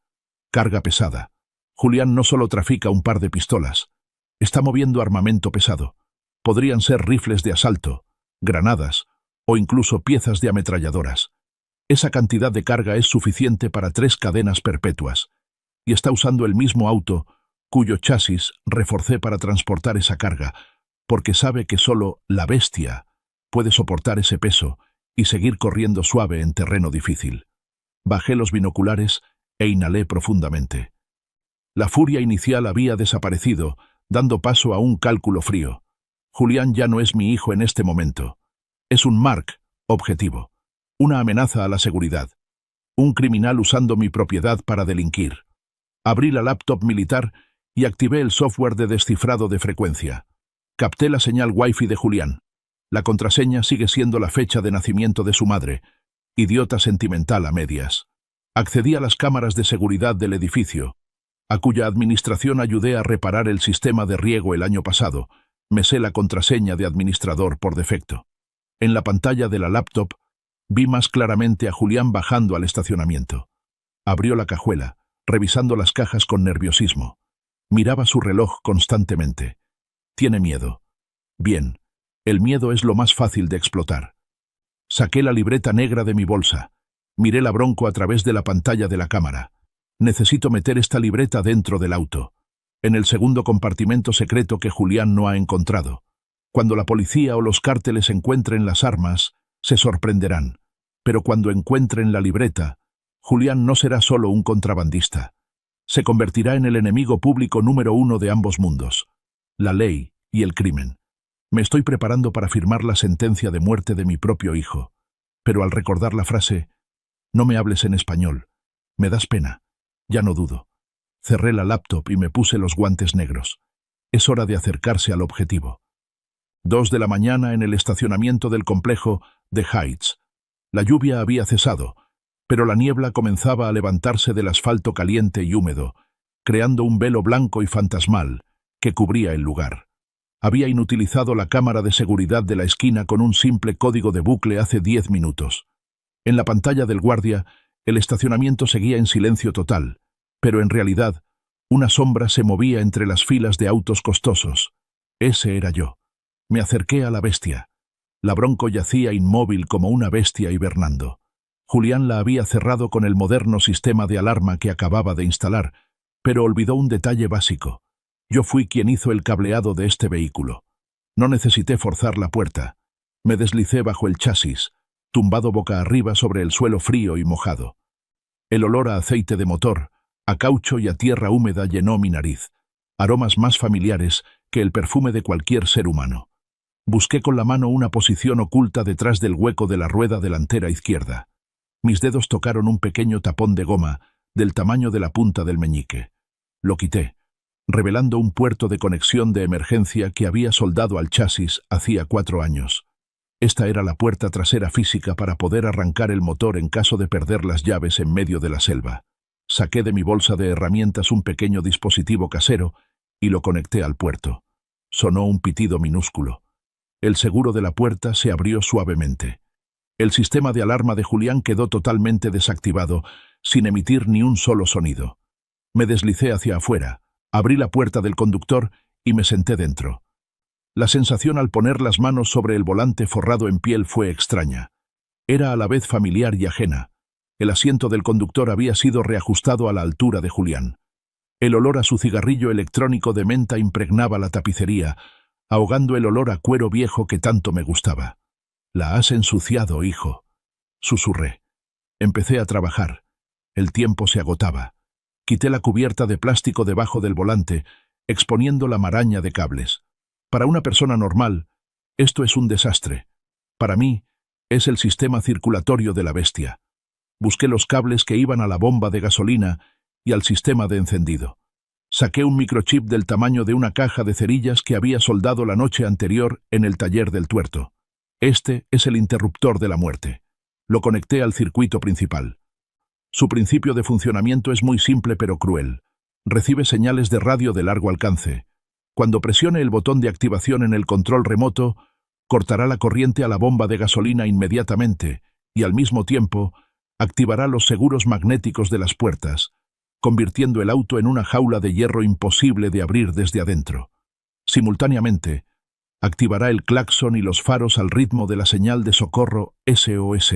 Carga pesada. Julián no solo trafica un par de pistolas. Está moviendo armamento pesado. Podrían ser rifles de asalto, granadas o incluso piezas de ametralladoras. Esa cantidad de carga es suficiente para 3 cadenas perpetuas. Y está usando el mismo auto, cuyo chasis reforcé para transportar esa carga, porque sabe que solo la bestia puede soportar ese peso y seguir corriendo suave en terreno difícil. Bajé los binoculares e inhalé profundamente. La furia inicial había desaparecido, dando paso a un cálculo frío. Julián ya no es mi hijo en este momento. Es un Mark, objetivo. Una amenaza a la seguridad. Un criminal usando mi propiedad para delinquir. Abrí la laptop militar y activé el software de descifrado de frecuencia. Capté la señal Wi-Fi de Julián. La contraseña sigue siendo la fecha de nacimiento de su madre. Idiota sentimental a medias. Accedí a las cámaras de seguridad del edificio, a cuya administración ayudé a reparar el sistema de riego el año pasado. Me sé la contraseña de administrador por defecto. En la pantalla de la laptop, vi más claramente a Julián bajando al estacionamiento. Abrió la cajuela, revisando las cajas con nerviosismo. Miraba su reloj constantemente. Tiene miedo. Bien, el miedo es lo más fácil de explotar. Saqué la libreta negra de mi bolsa. Miré la Bronco a través de la pantalla de la cámara. Necesito meter esta libreta dentro del auto, en el segundo compartimento secreto que Julián no ha encontrado. Cuando la policía o los cárteles encuentren las armas, se sorprenderán. Pero cuando encuentren la libreta, Julián no será solo un contrabandista. Se convertirá en el enemigo público número 1 de ambos mundos, la ley y el crimen. Me estoy preparando para firmar la sentencia de muerte de mi propio hijo. Pero al recordar la frase, no me hables en español, me das pena. Ya no dudo. Cerré la laptop y me puse los guantes negros. Es hora de acercarse al objetivo. 2 de la mañana en el estacionamiento del complejo The Heights. La lluvia había cesado, pero la niebla comenzaba a levantarse del asfalto caliente y húmedo, creando un velo blanco y fantasmal que cubría el lugar. Había inutilizado la cámara de seguridad de la esquina con un simple código de bucle hace 10 minutos. En la pantalla del guardia, el estacionamiento seguía en silencio total, pero en realidad, una sombra se movía entre las filas de autos costosos. Ese era yo. Me acerqué a la bestia. La Bronco yacía inmóvil como una bestia hibernando. Julián la había cerrado con el moderno sistema de alarma que acababa de instalar, pero olvidó un detalle básico. Yo fui quien hizo el cableado de este vehículo. No necesité forzar la puerta. Me deslicé bajo el chasis, tumbado boca arriba sobre el suelo frío y mojado. El olor a aceite de motor, a caucho y a tierra húmeda llenó mi nariz, aromas más familiares que el perfume de cualquier ser humano. Busqué con la mano una posición oculta detrás del hueco de la rueda delantera izquierda. Mis dedos tocaron un pequeño tapón de goma del tamaño de la punta del meñique. Lo quité, revelando un puerto de conexión de emergencia que había soldado al chasis hacía 4 años. Esta era la puerta trasera física para poder arrancar el motor en caso de perder las llaves en medio de la selva. Saqué de mi bolsa de herramientas un pequeño dispositivo casero y lo conecté al puerto. Sonó un pitido minúsculo. El seguro de la puerta se abrió suavemente. El sistema de alarma de Julián quedó totalmente desactivado, sin emitir ni un solo sonido. Me deslicé hacia afuera, abrí la puerta del conductor y me senté dentro. La sensación al poner las manos sobre el volante forrado en piel fue extraña. Era a la vez familiar y ajena. El asiento del conductor había sido reajustado a la altura de Julián. El olor a su cigarrillo electrónico de menta impregnaba la tapicería, ahogando el olor a cuero viejo que tanto me gustaba. «La has ensuciado, hijo», susurré. Empecé a trabajar. El tiempo se agotaba. Quité la cubierta de plástico debajo del volante, exponiendo la maraña de cables. Para una persona normal, esto es un desastre. Para mí, es el sistema circulatorio de la bestia. Busqué los cables que iban a la bomba de gasolina y al sistema de encendido. Saqué un microchip del tamaño de una caja de cerillas que había soldado la noche anterior en el taller del tuerto. Este es el interruptor de la muerte. Lo conecté al circuito principal. Su principio de funcionamiento es muy simple pero cruel. Recibe señales de radio de largo alcance. Cuando presione el botón de activación en el control remoto, cortará la corriente a la bomba de gasolina inmediatamente y, al mismo tiempo, activará los seguros magnéticos de las puertas, convirtiendo el auto en una jaula de hierro imposible de abrir desde adentro. Simultáneamente, activará el claxon y los faros al ritmo de la señal de socorro SOS,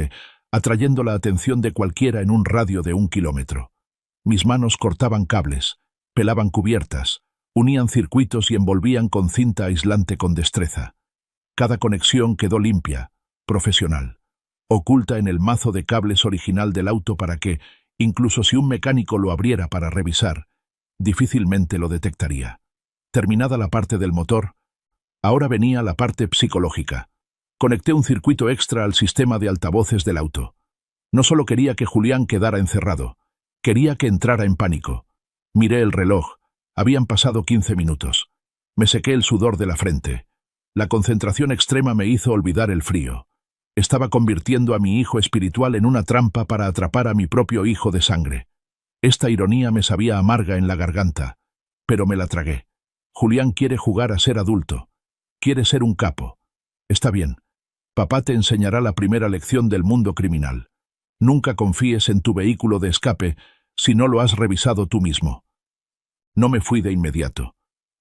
atrayendo la atención de cualquiera en un radio de 1 kilómetro. Mis manos cortaban cables, pelaban cubiertas, unían circuitos y envolvían con cinta aislante con destreza. Cada conexión quedó limpia, profesional, oculta en el mazo de cables original del auto para que, incluso si un mecánico lo abriera para revisar, Difícilmente lo detectaría. Terminada la parte del motor, ahora venía la parte psicológica. Conecté un circuito extra al sistema de altavoces del auto. No solo quería que Julián quedara encerrado, quería que entrara en pánico. Miré el reloj. Habían pasado 15 minutos. Me sequé el sudor de la frente. La concentración extrema me hizo olvidar el frío. Estaba convirtiendo a mi hijo espiritual en una trampa para atrapar a mi propio hijo de sangre. Esta ironía me sabía amarga en la garganta, pero me la tragué. Julián quiere jugar a ser adulto. Quiere ser un capo. Está bien. Papá te enseñará la primera lección del mundo criminal. Nunca confíes en tu vehículo de escape si no lo has revisado tú mismo. No me fui de inmediato.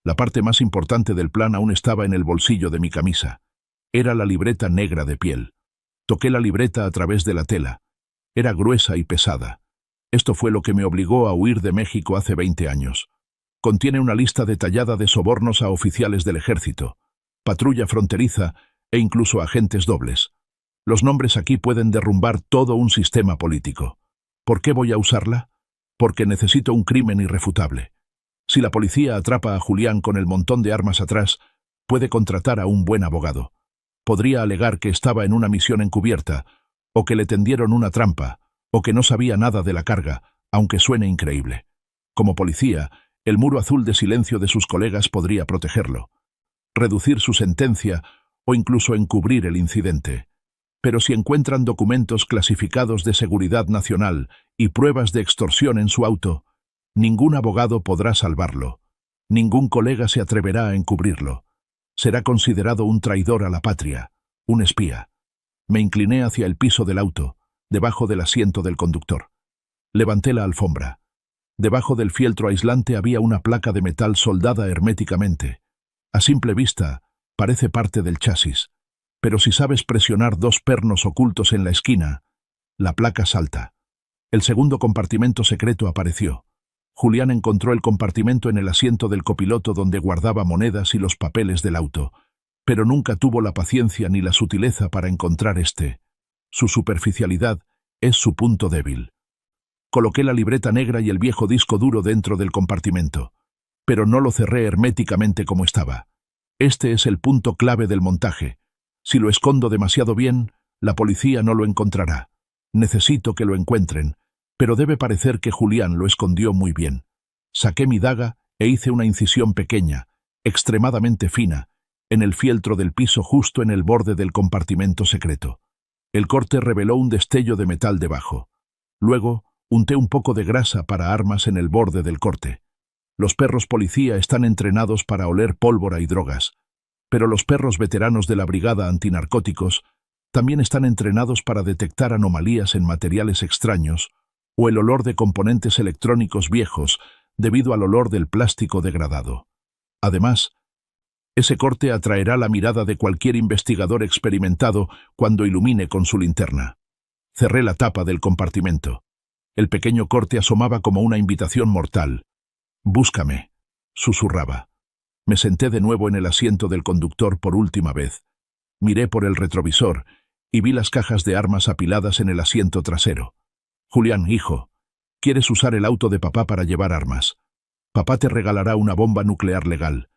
La parte más importante del plan aún estaba en el bolsillo de mi camisa. Era la libreta negra de piel. Toqué la libreta a través de la tela. Era gruesa y pesada. Esto fue lo que me obligó a huir de México hace 20 años. Contiene una lista detallada de sobornos a oficiales del ejército, patrulla fronteriza e incluso agentes dobles. Los nombres aquí pueden derrumbar todo un sistema político. ¿Por qué voy a usarla? Porque necesito un crimen irrefutable. Si la policía atrapa a Julián con el montón de armas atrás, puede contratar a un buen abogado. Podría alegar que estaba en una misión encubierta, o que le tendieron una trampa, o que no sabía nada de la carga, aunque suene increíble. Como policía, el muro azul de silencio de sus colegas podría protegerlo, reducir su sentencia o incluso encubrir el incidente. Pero si encuentran documentos clasificados de seguridad nacional y pruebas de extorsión en su auto, ningún abogado podrá salvarlo. Ningún colega se atreverá a encubrirlo. Será considerado un traidor a la patria, un espía. Me incliné hacia el piso del auto, debajo del asiento del conductor. Levanté la alfombra. Debajo del fieltro aislante había una placa de metal soldada herméticamente. A simple vista, parece parte del chasis. Pero si sabes presionar dos pernos ocultos en la esquina, la placa salta. El segundo compartimento secreto apareció. Julián encontró el compartimento en el asiento del copiloto donde guardaba monedas y los papeles del auto, pero nunca tuvo la paciencia ni la sutileza para encontrar este. Su superficialidad es su punto débil. Coloqué la libreta negra y el viejo disco duro dentro del compartimento, pero no lo cerré herméticamente como estaba. Este es el punto clave del montaje. Si lo escondo demasiado bien, la policía no lo encontrará. Necesito que lo encuentren, pero debe parecer que Julián lo escondió muy bien. Saqué mi daga e hice una incisión pequeña, extremadamente fina, en el fieltro del piso justo en el borde del compartimento secreto. El corte reveló un destello de metal debajo. Luego, unté un poco de grasa para armas en el borde del corte. Los perros policía están entrenados para oler pólvora y drogas, pero los perros veteranos de la Brigada Antinarcóticos también están entrenados para detectar anomalías en materiales extraños o el olor de componentes electrónicos viejos debido al olor del plástico degradado. Además, ese corte atraerá la mirada de cualquier investigador experimentado cuando ilumine con su linterna. Cerré la tapa del compartimento. El pequeño corte asomaba como una invitación mortal. «Búscame», susurraba. Me senté de nuevo en el asiento del conductor por última vez. Miré por el retrovisor y vi las cajas de armas apiladas en el asiento trasero. «Julián, hijo, ¿quieres usar el auto de papá para llevar armas? Papá te regalará una bomba nuclear legal.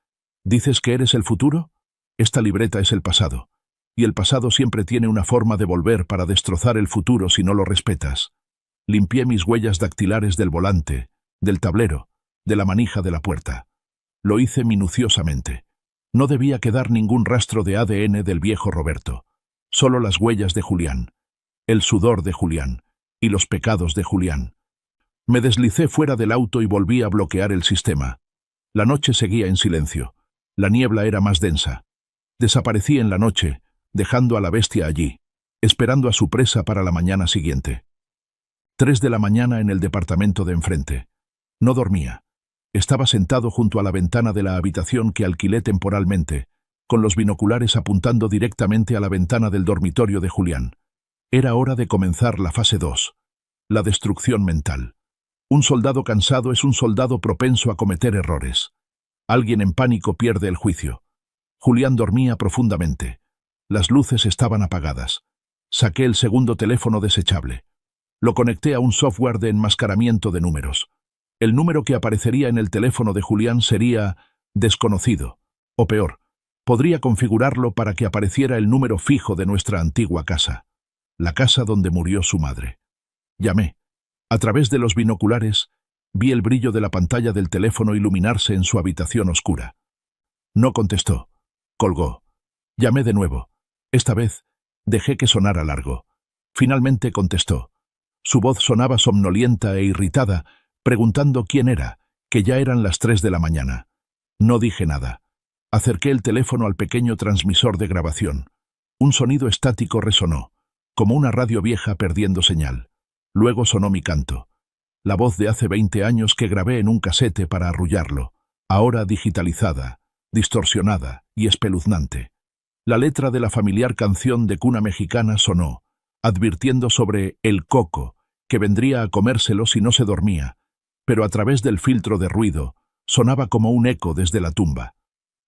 ¿Dices que eres el futuro? Esta libreta es el pasado, y el pasado siempre tiene una forma de volver para destrozar el futuro si no lo respetas». Limpié mis huellas dactilares del volante, del tablero, de la manija de la puerta. Lo hice minuciosamente. No debía quedar ningún rastro de ADN del viejo Roberto. Solo las huellas de Julián, el sudor de Julián y los pecados de Julián. Me deslicé fuera del auto y volví a bloquear el sistema. La noche seguía en silencio. La niebla era más densa. Desaparecí en la noche, dejando a la bestia allí, esperando a su presa para la mañana siguiente. 3 de la mañana en el departamento de enfrente. No dormía. Estaba sentado junto a la ventana de la habitación que alquilé temporalmente, con los binoculares apuntando directamente a la ventana del dormitorio de Julián. Era hora de comenzar la fase 2, la destrucción mental. Un soldado cansado es un soldado propenso a cometer errores. Alguien en pánico pierde el juicio. Julián dormía profundamente. Las luces estaban apagadas. Saqué el segundo teléfono desechable. Lo conecté a un software de enmascaramiento de números. El número que aparecería en el teléfono de Julián sería desconocido, o peor, podría configurarlo para que apareciera el número fijo de nuestra antigua casa, la casa donde murió su madre. Llamé. A través de los binoculares, vi el brillo de la pantalla del teléfono iluminarse en su habitación oscura. No contestó. Colgó. Llamé de nuevo. Esta vez, dejé que sonara largo. Finalmente contestó. Su voz sonaba somnolienta e irritada, preguntando quién era, que ya eran las 3 de la mañana. No dije nada. Acerqué el teléfono al pequeño transmisor de grabación. Un sonido estático resonó, como una radio vieja perdiendo señal. Luego sonó mi canto. La voz de hace 20 años que grabé en un casete para arrullarlo, ahora digitalizada, distorsionada y espeluznante. La letra de la familiar canción de cuna mexicana sonó, advirtiendo sobre el coco, que vendría a comérselo si no se dormía, pero a través del filtro de ruido, sonaba como un eco desde la tumba.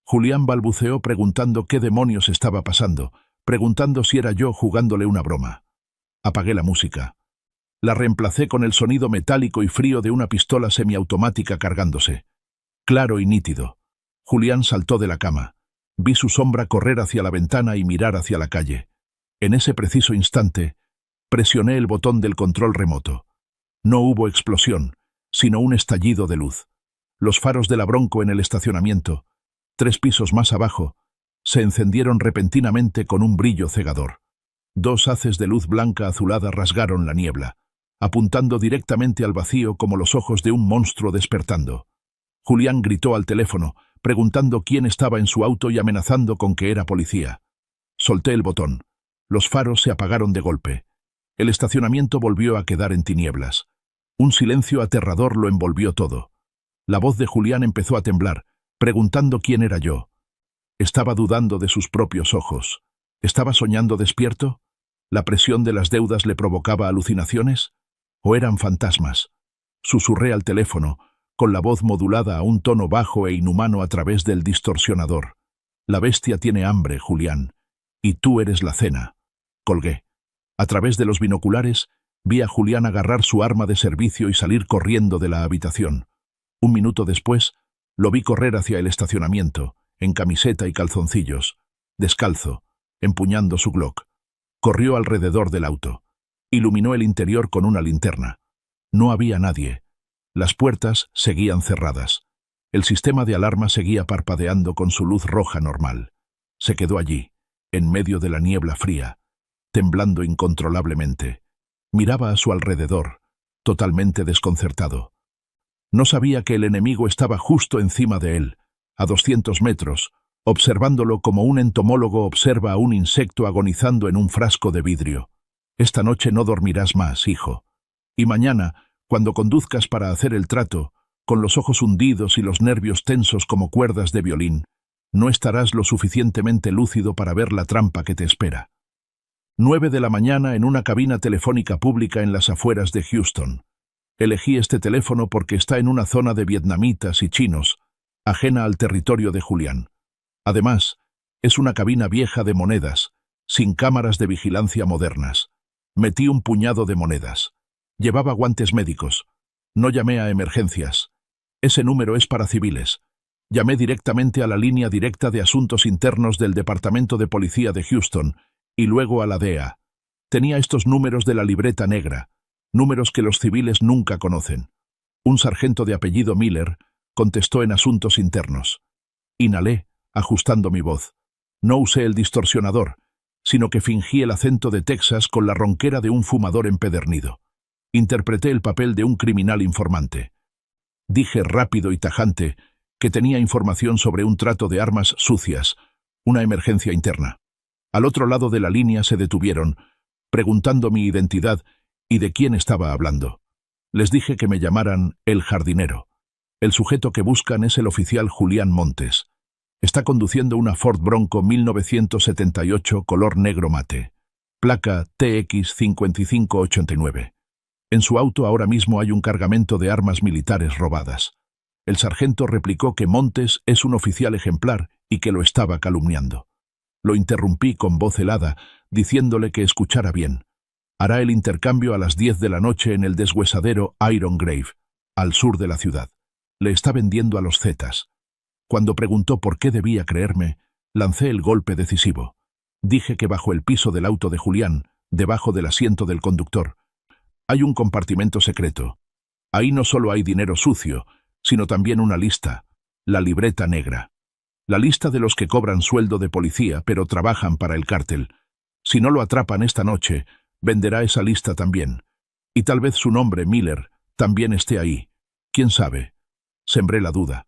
Julián balbuceó preguntando qué demonios estaba pasando, preguntando si era yo jugándole una broma. Apagué la música. La reemplacé con el sonido metálico y frío de una pistola semiautomática cargándose. Claro y nítido. Julián saltó de la cama. Vi su sombra correr hacia la ventana y mirar hacia la calle. En ese preciso instante, presioné el botón del control remoto. No hubo explosión, sino un estallido de luz. Los faros de la Bronco en el estacionamiento, 3 pisos más abajo, se encendieron repentinamente con un brillo cegador. 2 haces de luz blanca azulada rasgaron la niebla, apuntando directamente al vacío como los ojos de un monstruo despertando. Julián gritó al teléfono, preguntando quién estaba en su auto y amenazando con que era policía. Solté el botón. Los faros se apagaron de golpe. El estacionamiento volvió a quedar en tinieblas. Un silencio aterrador lo envolvió todo. La voz de Julián empezó a temblar, preguntando quién era yo. Estaba dudando de sus propios ojos. ¿Estaba soñando despierto? ¿La presión de las deudas le provocaba alucinaciones? ¿O eran fantasmas? Susurré al teléfono, con la voz modulada a un tono bajo e inhumano a través del distorsionador. La bestia tiene hambre, Julián, y tú eres la cena. Colgué. A través de los binoculares, vi a Julián agarrar su arma de servicio y salir corriendo de la habitación. Un minuto después, lo vi correr hacia el estacionamiento, en camiseta y calzoncillos, descalzo, empuñando su Glock. Corrió alrededor del auto. Iluminó el interior con una linterna. No había nadie. Las puertas seguían cerradas. El sistema de alarma seguía parpadeando con su luz roja normal. Se quedó allí, en medio de la niebla fría, temblando incontrolablemente. Miraba a su alrededor, totalmente desconcertado. No sabía que el enemigo estaba justo encima de él, a 200 metros, observándolo como un entomólogo observa a un insecto agonizando en un frasco de vidrio. Esta noche no dormirás más, hijo. Y mañana, cuando conduzcas para hacer el trato, con los ojos hundidos y los nervios tensos como cuerdas de violín, no estarás lo suficientemente lúcido para ver la trampa que te espera. 9 de la mañana en una cabina telefónica pública en las afueras de Houston. Elegí este teléfono porque está en una zona de vietnamitas y chinos, ajena al territorio de Julián. Además, es una cabina vieja de monedas, sin cámaras de vigilancia modernas. Metí un puñado de monedas. Llevaba guantes médicos. No llamé a emergencias. Ese número es para civiles. Llamé directamente a la línea directa de asuntos internos del Departamento de Policía de Houston y luego a la DEA. Tenía estos números de la libreta negra, números que los civiles nunca conocen. Un sargento de apellido Miller contestó en asuntos internos. Inhalé, ajustando mi voz. No usé el distorsionador, sino que fingí el acento de Texas con la ronquera de un fumador empedernido. Interpreté el papel de un criminal informante. Dije rápido y tajante que tenía información sobre un trato de armas sucias, una emergencia interna. Al otro lado de la línea se detuvieron, preguntando mi identidad y de quién estaba hablando. Les dije que me llamaran el jardinero. El sujeto que buscan es el oficial Julián Montes. Está conduciendo una Ford Bronco 1978 color negro mate, placa TX 5589. En su auto ahora mismo hay un cargamento de armas militares robadas. El sargento replicó que Montes es un oficial ejemplar y que lo estaba calumniando. Lo interrumpí con voz helada, diciéndole que escuchara bien. Hará el intercambio a las 10 de la noche en el deshuesadero Iron Grave. al sur de la ciudad. Le está vendiendo a los Zetas. Cuando preguntó por qué debía creerme, lancé el golpe decisivo. Dije que bajo el piso del auto de Julián, debajo del asiento del conductor, hay un compartimento secreto. Ahí no solo hay dinero sucio, sino también una lista, la libreta negra. La lista de los que cobran sueldo de policía pero trabajan para el cártel. Si no lo atrapan esta noche, venderá esa lista también. Y tal vez su nombre, Miller, también esté ahí. ¿Quién sabe? Sembré la duda.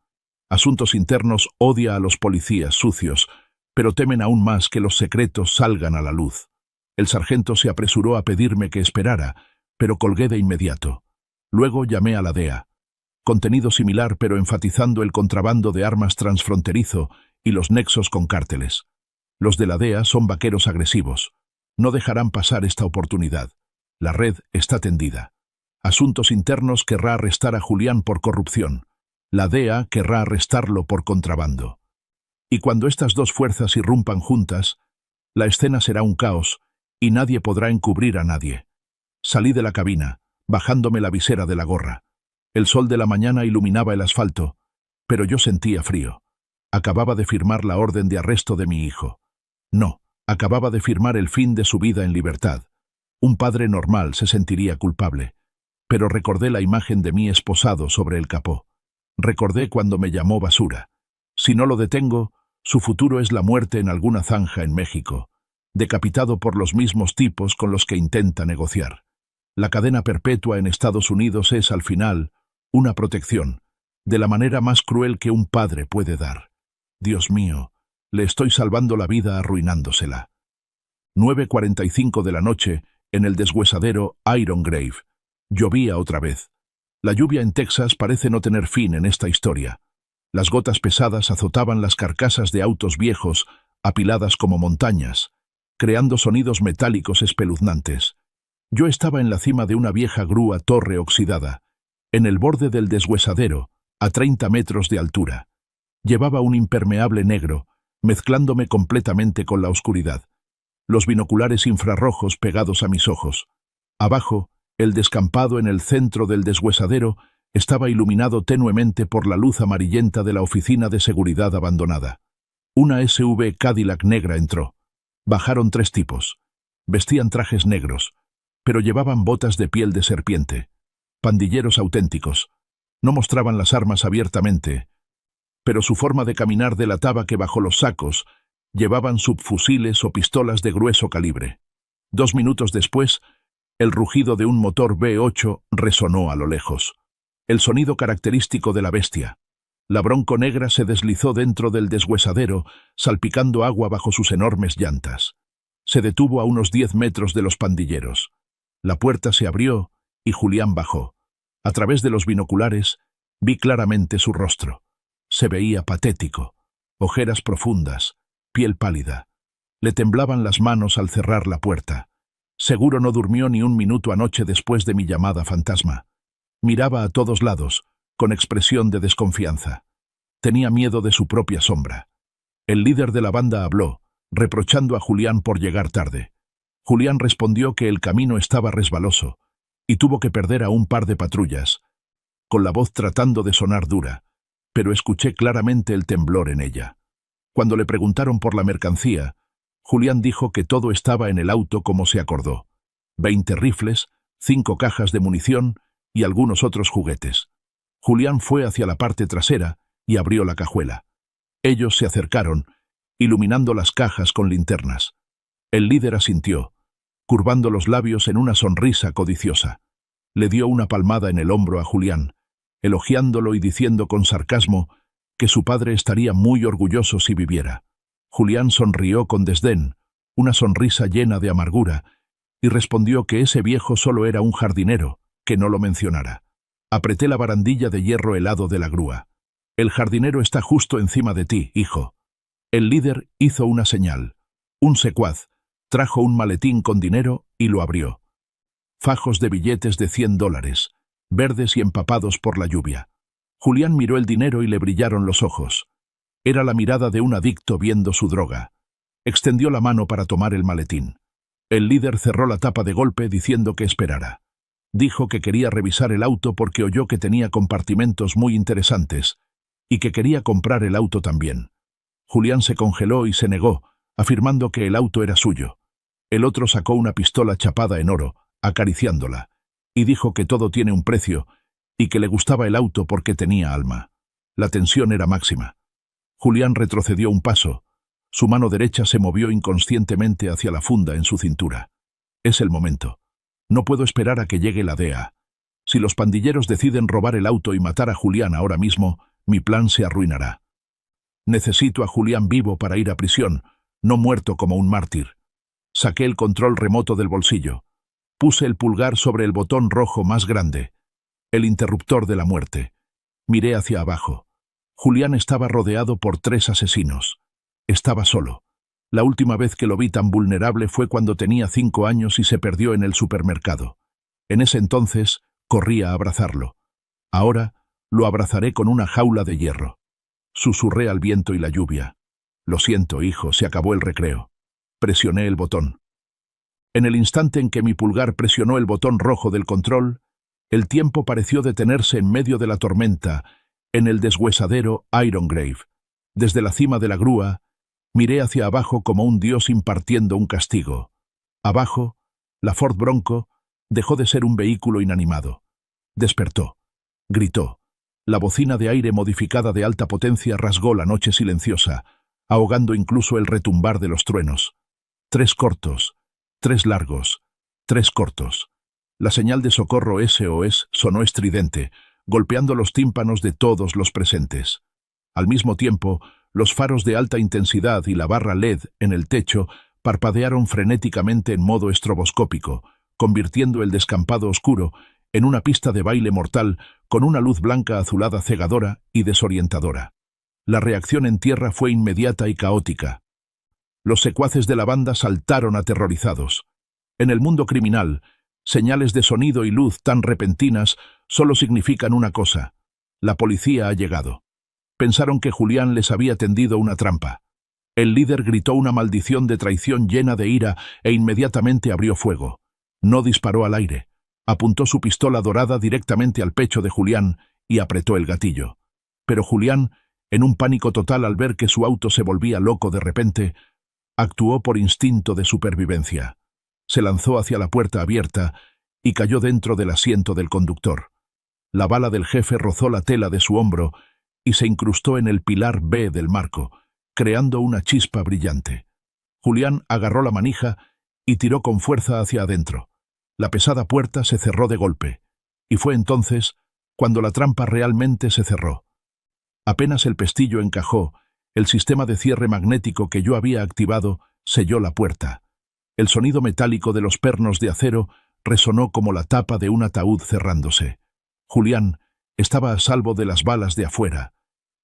Asuntos Internos odia a los policías sucios, pero temen aún más que los secretos salgan a la luz. El sargento se apresuró a pedirme que esperara, pero colgué de inmediato. Luego llamé a la DEA. Contenido similar pero enfatizando el contrabando de armas transfronterizo y los nexos con cárteles. Los de la DEA son vaqueros agresivos. No dejarán pasar esta oportunidad. La red está tendida. Asuntos Internos querrá arrestar a Julián por corrupción. La DEA querrá arrestarlo por contrabando. Y cuando estas dos fuerzas irrumpan juntas, la escena será un caos y nadie podrá encubrir a nadie. Salí de la cabina, bajándome la visera de la gorra. El sol de la mañana iluminaba el asfalto, pero yo sentía frío. Acababa de firmar la orden de arresto de mi hijo. No, acababa de firmar el fin de su vida en libertad. Un padre normal se sentiría culpable. Pero recordé la imagen de mí esposado sobre el capó. Recordé cuando me llamó basura. Si no lo detengo, su futuro es la muerte en alguna zanja en México, decapitado por los mismos tipos con los que intenta negociar. La cadena perpetua en Estados Unidos es, al final, una protección, de la manera más cruel que un padre puede dar. Dios mío, le estoy salvando la vida arruinándosela. 9:45 de la noche, en el deshuesadero Iron Grave. Llovía otra vez. La lluvia en Texas parece no tener fin en esta historia. Las gotas pesadas azotaban las carcasas de autos viejos, apiladas como montañas, creando sonidos metálicos espeluznantes. Yo estaba en la cima de una vieja grúa torre oxidada, en el borde del deshuesadero, a 30 metros de altura. Llevaba un impermeable negro, mezclándome completamente con la oscuridad. Los binoculares infrarrojos pegados a mis ojos. Abajo, el descampado en el centro del deshuesadero estaba iluminado tenuemente por la luz amarillenta de la oficina de seguridad abandonada. Una SUV Cadillac negra entró. Bajaron 3 tipos. Vestían trajes negros, pero llevaban botas de piel de serpiente. Pandilleros auténticos. No mostraban las armas abiertamente, pero su forma de caminar delataba que bajo los sacos llevaban subfusiles o pistolas de grueso calibre. 2 minutos después, el rugido de un motor V8 resonó a lo lejos. El sonido característico de la bestia. La Bronco negra se deslizó dentro del deshuesadero, salpicando agua bajo sus enormes llantas. Se detuvo a unos 10 metros de los pandilleros. La puerta se abrió y Julián bajó. A través de los binoculares vi claramente su rostro. Se veía patético, ojeras profundas, piel pálida. Le temblaban las manos al cerrar la puerta. Seguro no durmió ni un minuto anoche después de mi llamada fantasma. Miraba a todos lados, con expresión de desconfianza. Tenía miedo de su propia sombra. El líder de la banda habló, reprochando a Julián por llegar tarde. Julián respondió que el camino estaba resbaloso, y tuvo que perder a un par de patrullas, con la voz tratando de sonar dura, pero escuché claramente el temblor en ella. Cuando le preguntaron por la mercancía, Julián dijo que todo estaba en el auto como se acordó. 20 rifles, 5 cajas de munición y algunos otros juguetes. Julián fue hacia la parte trasera y abrió la cajuela. Ellos se acercaron, iluminando las cajas con linternas. El líder asintió, curvando los labios en una sonrisa codiciosa. Le dio una palmada en el hombro a Julián, elogiándolo y diciendo con sarcasmo que su padre estaría muy orgulloso si viviera. Julián sonrió con desdén, una sonrisa llena de amargura, y respondió que ese viejo solo era un jardinero, que no lo mencionara. Apreté la barandilla de hierro helado de la grúa. El jardinero está justo encima de ti, hijo. El líder hizo una señal. Un secuaz trajo un maletín con dinero y lo abrió. Fajos de billetes de $100, verdes y empapados por la lluvia. Julián miró el dinero y le brillaron los ojos. Era la mirada de un adicto viendo su droga. Extendió la mano para tomar el maletín. El líder cerró la tapa de golpe diciendo que esperara. Dijo que quería revisar el auto porque oyó que tenía compartimentos muy interesantes y que quería comprar el auto también. Julián se congeló y se negó, afirmando que el auto era suyo. El otro sacó una pistola chapada en oro, acariciándola, y dijo que todo tiene un precio y que le gustaba el auto porque tenía alma. La tensión era máxima. Julián retrocedió un paso. Su mano derecha se movió inconscientemente hacia la funda en su cintura. Es el momento. No puedo esperar a que llegue la DEA. Si los pandilleros deciden robar el auto y matar a Julián ahora mismo, mi plan se arruinará. Necesito a Julián vivo para ir a prisión, no muerto como un mártir. Saqué el control remoto del bolsillo. Puse el pulgar sobre el botón rojo más grande, el interruptor de la muerte. Miré hacia abajo. Julián estaba rodeado por 3 asesinos. Estaba solo. La última vez que lo vi tan vulnerable fue cuando tenía 5 años y se perdió en el supermercado. En ese entonces, corrí a abrazarlo. Ahora, lo abrazaré con una jaula de hierro. Susurré al viento y la lluvia. Lo siento, hijo, se acabó el recreo. Presioné el botón. En el instante en que mi pulgar presionó el botón rojo del control, el tiempo pareció detenerse en medio de la tormenta, en el deshuesadero Iron Grave. Desde la cima de la grúa, miré hacia abajo como un dios impartiendo un castigo. Abajo, la Ford Bronco dejó de ser un vehículo inanimado. Despertó. Gritó. La bocina de aire modificada de alta potencia rasgó la noche silenciosa, ahogando incluso el retumbar de los truenos. 3 cortos, 3 largos, 3 cortos. La señal de socorro SOS sonó estridente, golpeando los tímpanos de todos los presentes. Al mismo tiempo, los faros de alta intensidad y la barra LED en el techo parpadearon frenéticamente en modo estroboscópico, convirtiendo el descampado oscuro en una pista de baile mortal con una luz blanca azulada cegadora y desorientadora. La reacción en tierra fue inmediata y caótica. Los secuaces de la banda saltaron aterrorizados. En el mundo criminal, señales de sonido y luz tan repentinas solo significan una cosa: la policía ha llegado. Pensaron que Julián les había tendido una trampa. El líder gritó una maldición de traición llena de ira e inmediatamente abrió fuego. No disparó al aire. Apuntó su pistola dorada directamente al pecho de Julián y apretó el gatillo. Pero Julián, en un pánico total al ver que su auto se volvía loco de repente, actuó por instinto de supervivencia. Se lanzó hacia la puerta abierta y cayó dentro del asiento del conductor. La bala del jefe rozó la tela de su hombro y se incrustó en el pilar B del marco, creando una chispa brillante. Julián agarró la manija y tiró con fuerza hacia adentro. La pesada puerta se cerró de golpe, y fue entonces cuando la trampa realmente se cerró. Apenas el pestillo encajó, el sistema de cierre magnético que yo había activado selló la puerta. El sonido metálico de los pernos de acero resonó como la tapa de un ataúd cerrándose. Julián estaba a salvo de las balas de afuera,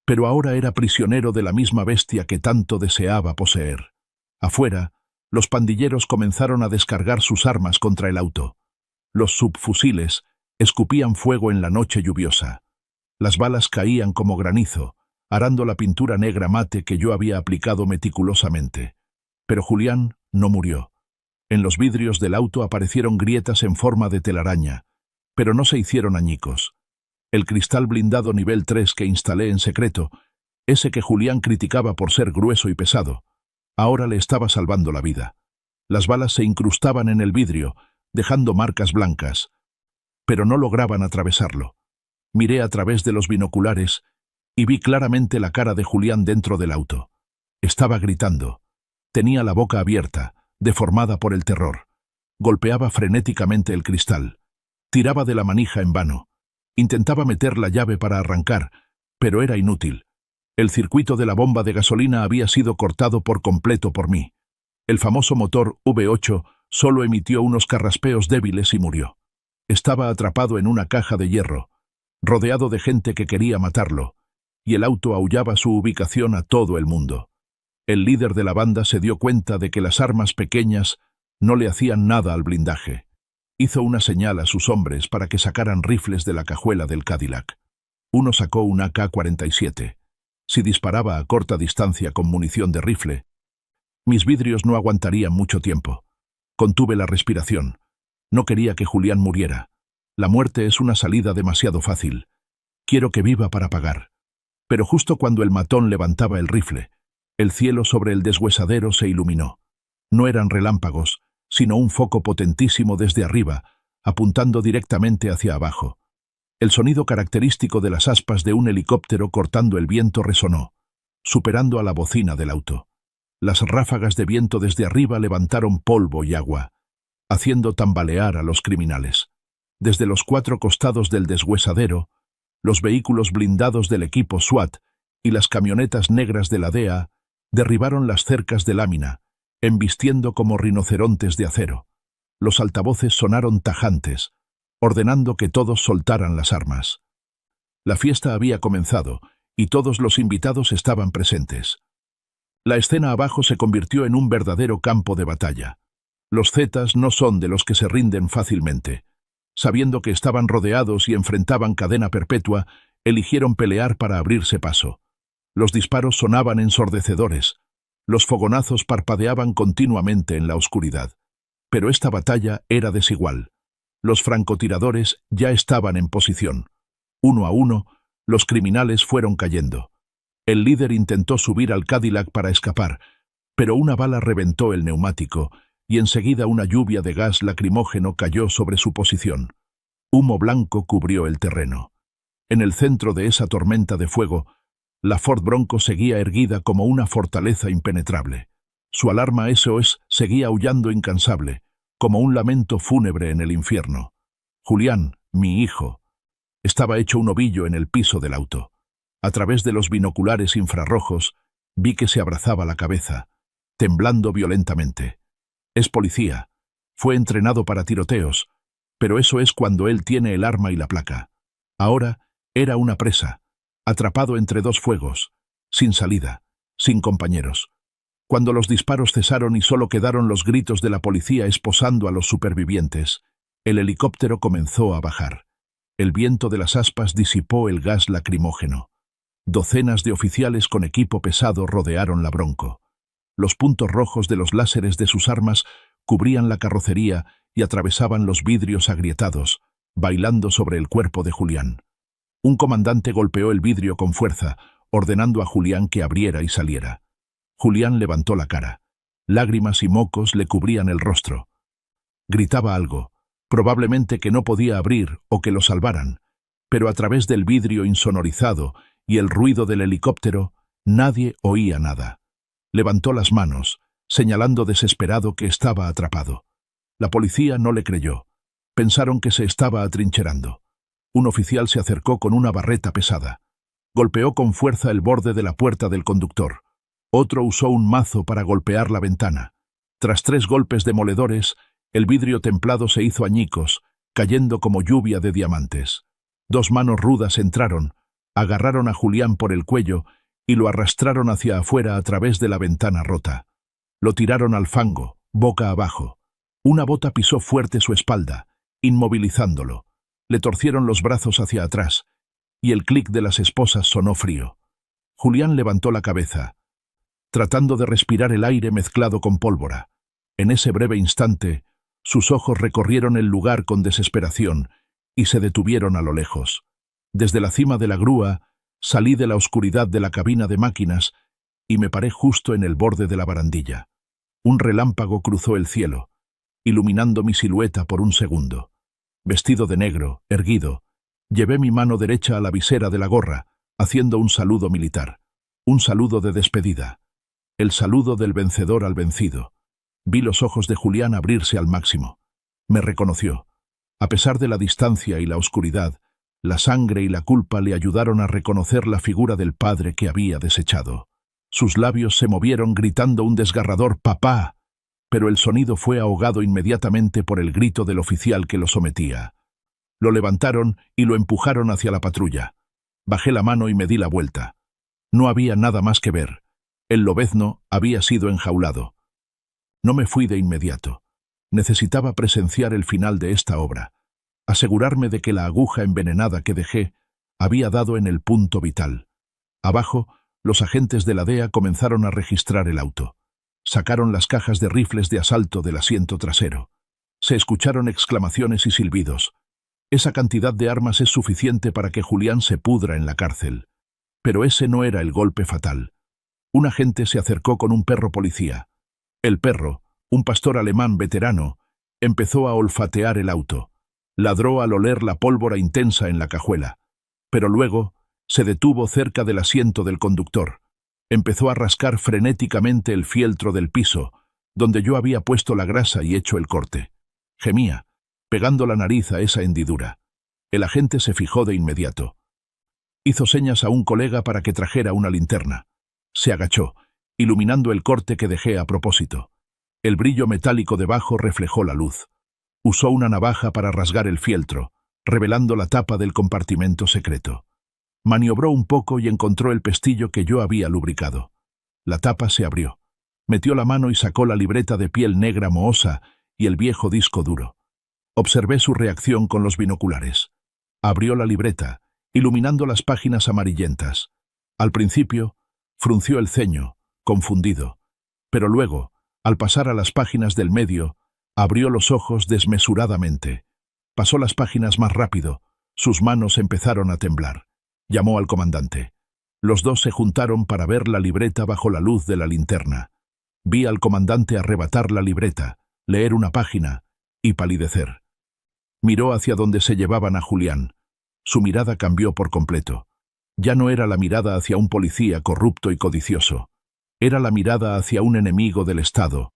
pero ahora era prisionero de la misma bestia que tanto deseaba poseer. Afuera, los pandilleros comenzaron a descargar sus armas contra el auto. Los subfusiles escupían fuego en la noche lluviosa. Las balas caían como granizo, arando la pintura negra mate que yo había aplicado meticulosamente. Pero Julián no murió. En los vidrios del auto aparecieron grietas en forma de telaraña, pero no se hicieron añicos. El cristal blindado nivel 3 que instalé en secreto, ese que Julián criticaba por ser grueso y pesado, ahora le estaba salvando la vida. Las balas se incrustaban en el vidrio, dejando marcas blancas, pero no lograban atravesarlo. Miré a través de los binoculares y vi claramente la cara de Julián dentro del auto. Estaba gritando. Tenía la boca abierta, deformada por el terror. Golpeaba frenéticamente el cristal. Tiraba de la manija en vano. Intentaba meter la llave para arrancar, pero era inútil. El circuito de la bomba de gasolina había sido cortado por completo por mí. El famoso motor V8 solo emitió unos carraspeos débiles y murió. Estaba atrapado en una caja de hierro, rodeado de gente que quería matarlo, y el auto aullaba su ubicación a todo el mundo. El líder de la banda se dio cuenta de que las armas pequeñas no le hacían nada al blindaje. Hizo una señal a sus hombres para que sacaran rifles de la cajuela del Cadillac. Uno sacó un AK-47. Si disparaba a corta distancia con munición de rifle, mis vidrios no aguantarían mucho tiempo. Contuve la respiración. No quería que Julián muriera. La muerte es una salida demasiado fácil. Quiero que viva para pagar. Pero justo cuando el matón levantaba el rifle, el cielo sobre el deshuesadero se iluminó. No eran relámpagos, sino un foco potentísimo desde arriba, apuntando directamente hacia abajo. El sonido característico de las aspas de un helicóptero cortando el viento resonó, superando a la bocina del auto. Las ráfagas de viento desde arriba levantaron polvo y agua, haciendo tambalear a los criminales. Desde los 4 costados del deshuesadero, los vehículos blindados del equipo SWAT y las camionetas negras de la DEA derribaron las cercas de lámina, embistiendo como rinocerontes de acero. Los altavoces sonaron tajantes, ordenando que todos soltaran las armas. La fiesta había comenzado, y todos los invitados estaban presentes. La escena abajo se convirtió en un verdadero campo de batalla. Los Zetas no son de los que se rinden fácilmente. Sabiendo que estaban rodeados y enfrentaban cadena perpetua, eligieron pelear para abrirse paso. Los disparos sonaban ensordecedores. Los fogonazos parpadeaban continuamente en la oscuridad. Pero esta batalla era desigual. Los francotiradores ya estaban en posición. Uno a uno, los criminales fueron cayendo. El líder intentó subir al Cadillac para escapar, pero una bala reventó el neumático y enseguida una lluvia de gas lacrimógeno cayó sobre su posición. Humo blanco cubrió el terreno. En el centro de esa tormenta de fuego, la Ford Bronco seguía erguida como una fortaleza impenetrable. Su alarma SOS seguía aullando incansable, como un lamento fúnebre en el infierno. Julián, mi hijo, estaba hecho un ovillo en el piso del auto. A través de los binoculares infrarrojos, vi que se abrazaba la cabeza, temblando violentamente. Es policía. Fue entrenado para tiroteos, pero eso es cuando él tiene el arma y la placa. Ahora era una presa, atrapado entre 2 fuegos, sin salida, sin compañeros. Cuando los disparos cesaron y solo quedaron los gritos de la policía esposando a los supervivientes, el helicóptero comenzó a bajar. El viento de las aspas disipó el gas lacrimógeno. Docenas de oficiales con equipo pesado rodearon la Bronco. Los puntos rojos de los láseres de sus armas cubrían la carrocería y atravesaban los vidrios agrietados, bailando sobre el cuerpo de Julián. Un comandante golpeó el vidrio con fuerza, ordenando a Julián que abriera y saliera. Julián levantó la cara. Lágrimas y mocos le cubrían el rostro. Gritaba algo, probablemente que no podía abrir o que lo salvaran, pero a través del vidrio insonorizado y el ruido del helicóptero, nadie oía nada. Levantó las manos, señalando desesperado que estaba atrapado. La policía no le creyó. Pensaron que se estaba atrincherando. Un oficial se acercó con una barreta pesada. Golpeó con fuerza el borde de la puerta del conductor. Otro usó un mazo para golpear la ventana. Tras 3 golpes demoledores, el vidrio templado se hizo añicos, cayendo como lluvia de diamantes. 2 manos rudas entraron, agarraron a Julián por el cuello y lo arrastraron hacia afuera a través de la ventana rota. Lo tiraron al fango, boca abajo. Una bota pisó fuerte su espalda, inmovilizándolo. Le torcieron los brazos hacia atrás, y el clic de las esposas sonó frío. Julián levantó la cabeza, tratando de respirar el aire mezclado con pólvora. En ese breve instante, sus ojos recorrieron el lugar con desesperación y se detuvieron a lo lejos. Desde la cima de la grúa, salí de la oscuridad de la cabina de máquinas y me paré justo en el borde de la barandilla. Un relámpago cruzó el cielo, iluminando mi silueta por un segundo. Vestido de negro, erguido, llevé mi mano derecha a la visera de la gorra, haciendo un saludo militar. Un saludo de despedida. El saludo del vencedor al vencido. Vi los ojos de Julián abrirse al máximo. Me reconoció. A pesar de la distancia y la oscuridad, la sangre y la culpa le ayudaron a reconocer la figura del padre que había desechado. Sus labios se movieron gritando un desgarrador «¡Papá!», pero el sonido fue ahogado inmediatamente por el grito del oficial que lo sometía. Lo levantaron y lo empujaron hacia la patrulla. Bajé la mano y me di la vuelta. No había nada más que ver. El lobezno había sido enjaulado. No me fui de inmediato. Necesitaba presenciar el final de esta obra, asegurarme de que la aguja envenenada que dejé había dado en el punto vital. Abajo, los agentes de la DEA comenzaron a registrar el auto. Sacaron las cajas de rifles de asalto del asiento trasero. Se escucharon exclamaciones y silbidos. Esa cantidad de armas es suficiente para que Julián se pudra en la cárcel. Pero ese no era el golpe fatal. Un agente se acercó con un perro policía. El perro, un pastor alemán veterano, empezó a olfatear el auto. Ladró al oler la pólvora intensa en la cajuela. Pero luego se detuvo cerca del asiento del conductor. Empezó a rascar frenéticamente el fieltro del piso, donde yo había puesto la grasa y hecho el corte. Gemía, pegando la nariz a esa hendidura. El agente se fijó de inmediato. Hizo señas a un colega para que trajera una linterna. Se agachó, iluminando el corte que dejé a propósito. El brillo metálico debajo reflejó la luz. Usó una navaja para rasgar el fieltro, revelando la tapa del compartimento secreto. Maniobró un poco y encontró el pestillo que yo había lubricado. La tapa se abrió. Metió la mano y sacó la libreta de piel negra mohosa y el viejo disco duro. Observé su reacción con los binoculares. Abrió la libreta, iluminando las páginas amarillentas. Al principio, frunció el ceño, confundido. Pero luego, al pasar a las páginas del medio, abrió los ojos desmesuradamente. Pasó las páginas más rápido. Sus manos empezaron a temblar. Llamó al comandante. Los dos se juntaron para ver la libreta bajo la luz de la linterna. Vi al comandante arrebatar la libreta, leer una página y palidecer. Miró hacia donde se llevaban a Julián. Su mirada cambió por completo. Ya no era la mirada hacia un policía corrupto y codicioso. Era la mirada hacia un enemigo del Estado,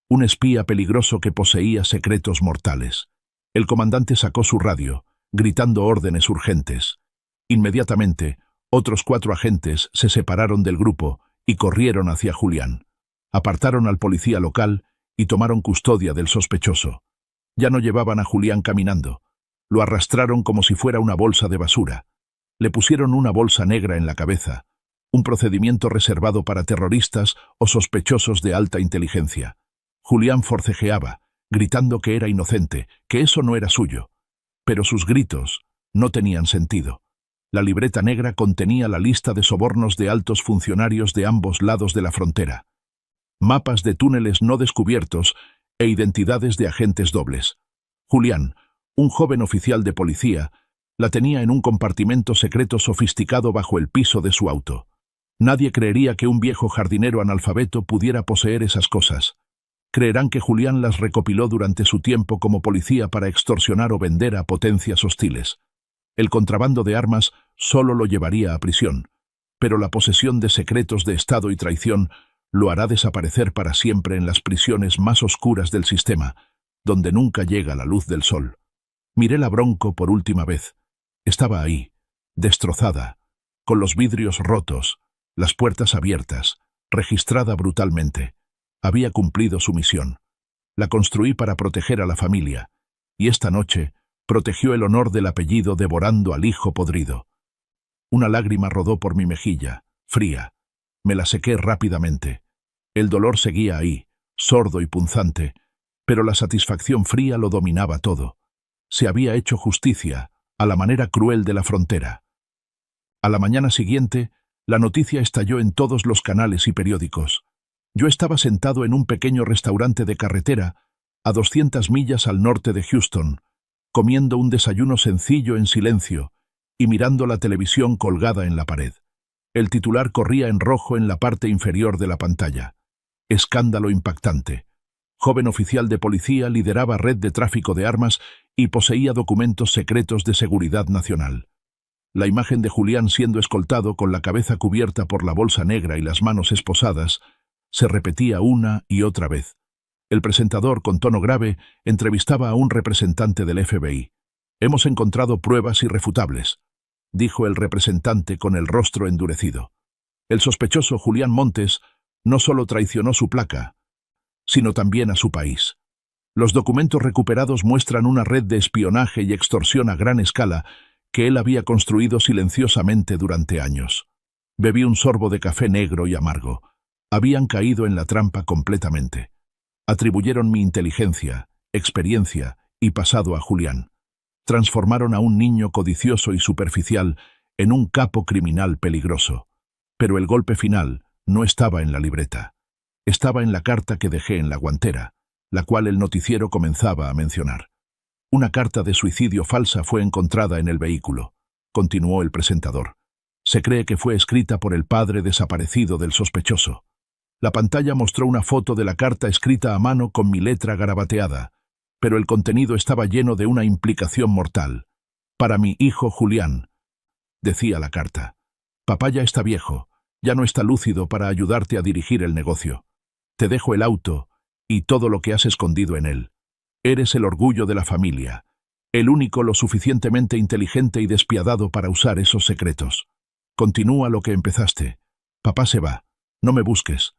un espía peligroso que poseía secretos mortales. El comandante sacó su radio, gritando órdenes urgentes. Inmediatamente, otros 4 agentes se separaron del grupo y corrieron hacia Julián. Apartaron al policía local y tomaron custodia del sospechoso. Ya no llevaban a Julián caminando. Lo arrastraron como si fuera una bolsa de basura. Le pusieron una bolsa negra en la cabeza, un procedimiento reservado para terroristas o sospechosos de alta inteligencia. Julián forcejeaba, gritando que era inocente, que eso no era suyo. Pero sus gritos no tenían sentido. La libreta negra contenía la lista de sobornos de altos funcionarios de ambos lados de la frontera, mapas de túneles no descubiertos e identidades de agentes dobles. Julián, un joven oficial de policía, la tenía en un compartimento secreto sofisticado bajo el piso de su auto. Nadie creería que un viejo jardinero analfabeto pudiera poseer esas cosas. Creerán que Julián las recopiló durante su tiempo como policía para extorsionar o vender a potencias hostiles. El contrabando de armas solo lo llevaría a prisión, pero la posesión de secretos de Estado y traición lo hará desaparecer para siempre en las prisiones más oscuras del sistema, donde nunca llega la luz del sol. Miré la Bronco por última vez. Estaba ahí, destrozada, con los vidrios rotos, las puertas abiertas, registrada brutalmente. Había cumplido su misión. La construí para proteger a la familia, y esta noche protegió el honor del apellido devorando al hijo podrido. Una lágrima rodó por mi mejilla, fría. Me la sequé rápidamente. El dolor seguía ahí, sordo y punzante, pero la satisfacción fría lo dominaba todo. Se había hecho justicia, a la manera cruel de la frontera. A la mañana siguiente, la noticia estalló en todos los canales y periódicos. Yo estaba sentado en un pequeño restaurante de carretera, a 200 millas al norte de Houston, comiendo un desayuno sencillo en silencio y mirando la televisión colgada en la pared. El titular corría en rojo en la parte inferior de la pantalla. Escándalo impactante. Joven oficial de policía lideraba red de tráfico de armas y poseía documentos secretos de seguridad nacional. La imagen de Julián siendo escoltado con la cabeza cubierta por la bolsa negra y las manos esposadas se repetía una y otra vez. El presentador, con tono grave, entrevistaba a un representante del FBI. «Hemos encontrado pruebas irrefutables», dijo el representante con el rostro endurecido. El sospechoso Julián Montes no solo traicionó su placa, sino también a su país. Los documentos recuperados muestran una red de espionaje y extorsión a gran escala que él había construido silenciosamente durante años. Bebí un sorbo de café negro y amargo. Habían caído en la trampa completamente. Atribuyeron mi inteligencia, experiencia y pasado a Julián. Transformaron a un niño codicioso y superficial en un capo criminal peligroso. Pero el golpe final no estaba en la libreta. Estaba en la carta que dejé en la guantera, la cual el noticiero comenzaba a mencionar. Una carta de suicidio falsa fue encontrada en el vehículo, continuó el presentador. Se cree que fue escrita por el padre desaparecido del sospechoso. La pantalla mostró una foto de la carta escrita a mano con mi letra garabateada, pero el contenido estaba lleno de una implicación mortal. Para mi hijo Julián, decía la carta. Papá ya está viejo, ya no está lúcido para ayudarte a dirigir el negocio. Te dejo el auto y todo lo que has escondido en él. Eres el orgullo de la familia, el único lo suficientemente inteligente y despiadado para usar esos secretos. Continúa lo que empezaste. Papá se va, no me busques.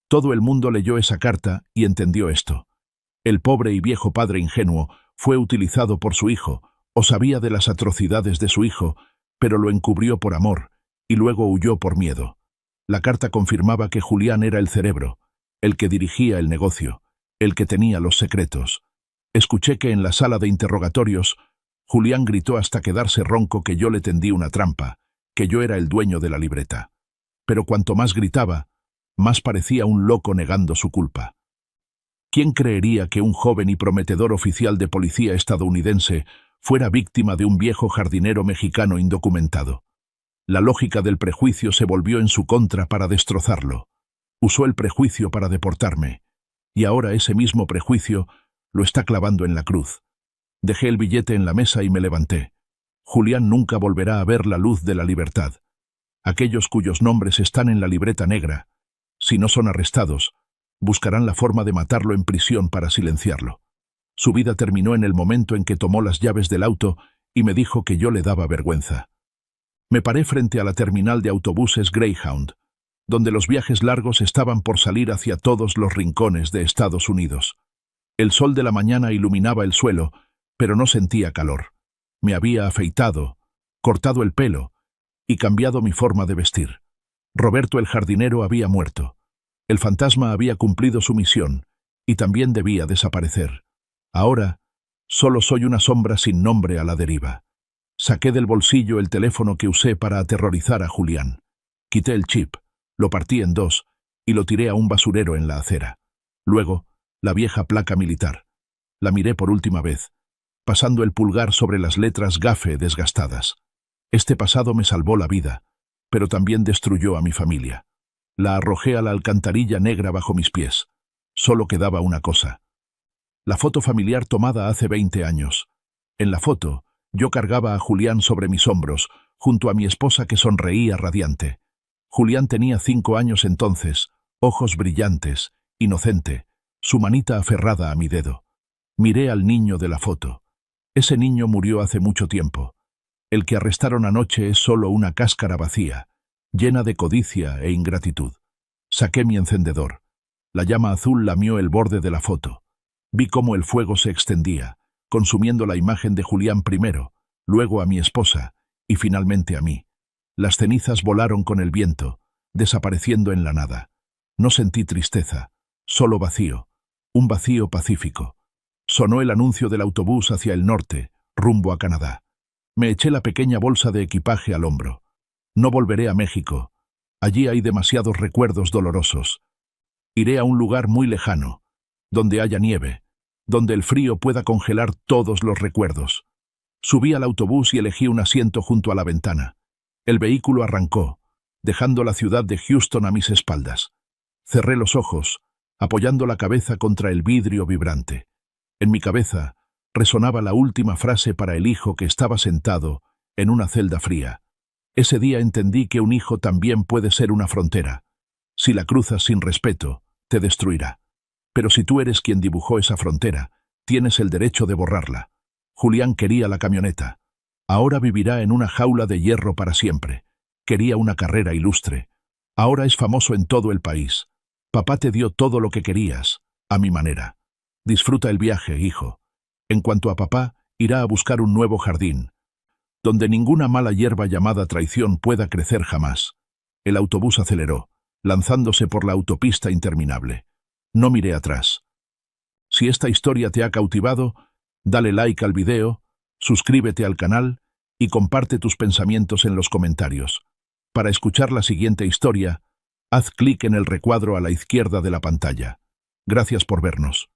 Todo el mundo leyó esa carta y entendió esto. El pobre y viejo padre ingenuo fue utilizado por su hijo, o sabía de las atrocidades de su hijo, pero lo encubrió por amor, y luego huyó por miedo. La carta confirmaba que Julián era el cerebro, el que dirigía el negocio, el que tenía los secretos. Escuché que en la sala de interrogatorios, Julián gritó hasta quedarse ronco que yo le tendí una trampa, que yo era el dueño de la libreta. Pero cuanto más gritaba, más parecía un loco negando su culpa. ¿Quién creería que un joven y prometedor oficial de policía estadounidense fuera víctima de un viejo jardinero mexicano indocumentado? La lógica del prejuicio se volvió en su contra para destrozarlo. Usó el prejuicio para deportarme, y ahora ese mismo prejuicio lo está clavando en la cruz. Dejé el billete en la mesa y me levanté. Julián nunca volverá a ver la luz de la libertad. Aquellos cuyos nombres están en la libreta negra, si no son arrestados, buscarán la forma de matarlo en prisión para silenciarlo. Su vida terminó en el momento en que tomó las llaves del auto y me dijo que yo le daba vergüenza. Me paré frente a la terminal de autobuses Greyhound, donde los viajes largos estaban por salir hacia todos los rincones de Estados Unidos. El sol de la mañana iluminaba el suelo, pero no sentía calor. Me había afeitado, cortado el pelo y cambiado mi forma de vestir. Roberto el jardinero había muerto. El fantasma había cumplido su misión y también debía desaparecer. Ahora, solo soy una sombra sin nombre a la deriva. Saqué del bolsillo el teléfono que usé para aterrorizar a Julián. Quité el chip, lo partí en dos y lo tiré a un basurero en la acera. Luego, la vieja placa militar. La miré por última vez, pasando el pulgar sobre las letras GAFE desgastadas. Este pasado me salvó la vida, pero también destruyó a mi familia. La arrojé a la alcantarilla negra bajo mis pies. Solo quedaba una cosa. La foto familiar tomada hace 20 años. En la foto, yo cargaba a Julián sobre mis hombros, junto a mi esposa que sonreía radiante. Julián tenía 5 años entonces, ojos brillantes, inocente, su manita aferrada a mi dedo. Miré al niño de la foto. Ese niño murió hace mucho tiempo. El que arrestaron anoche es solo una cáscara vacía, llena de codicia e ingratitud. Saqué mi encendedor. La llama azul lamió el borde de la foto. Vi cómo el fuego se extendía, consumiendo la imagen de Julián primero, luego a mi esposa y finalmente a mí. Las cenizas volaron con el viento, desapareciendo en la nada. No sentí tristeza, solo vacío, un vacío pacífico. Sonó el anuncio del autobús hacia el norte, rumbo a Canadá. Me eché la pequeña bolsa de equipaje al hombro. No volveré a México. Allí hay demasiados recuerdos dolorosos. Iré a un lugar muy lejano, donde haya nieve, donde el frío pueda congelar todos los recuerdos. Subí al autobús y elegí un asiento junto a la ventana. El vehículo arrancó, dejando la ciudad de Houston a mis espaldas. Cerré los ojos, apoyando la cabeza contra el vidrio vibrante. En mi cabeza resonaba la última frase para el hijo que estaba sentado en una celda fría. Ese día entendí que un hijo también puede ser una frontera. Si la cruzas sin respeto, te destruirá. Pero si tú eres quien dibujó esa frontera, tienes el derecho de borrarla. Julián quería la camioneta. Ahora vivirá en una jaula de hierro para siempre. Quería una carrera ilustre. Ahora es famoso en todo el país. Papá te dio todo lo que querías, a mi manera. Disfruta el viaje, hijo. En cuanto a papá, irá a buscar un nuevo jardín, donde ninguna mala hierba llamada traición pueda crecer jamás. El autobús aceleró, lanzándose por la autopista interminable. No miré atrás. Si esta historia te ha cautivado, dale like al video, suscríbete al canal y comparte tus pensamientos en los comentarios. Para escuchar la siguiente historia, haz clic en el recuadro a la izquierda de la pantalla. Gracias por vernos.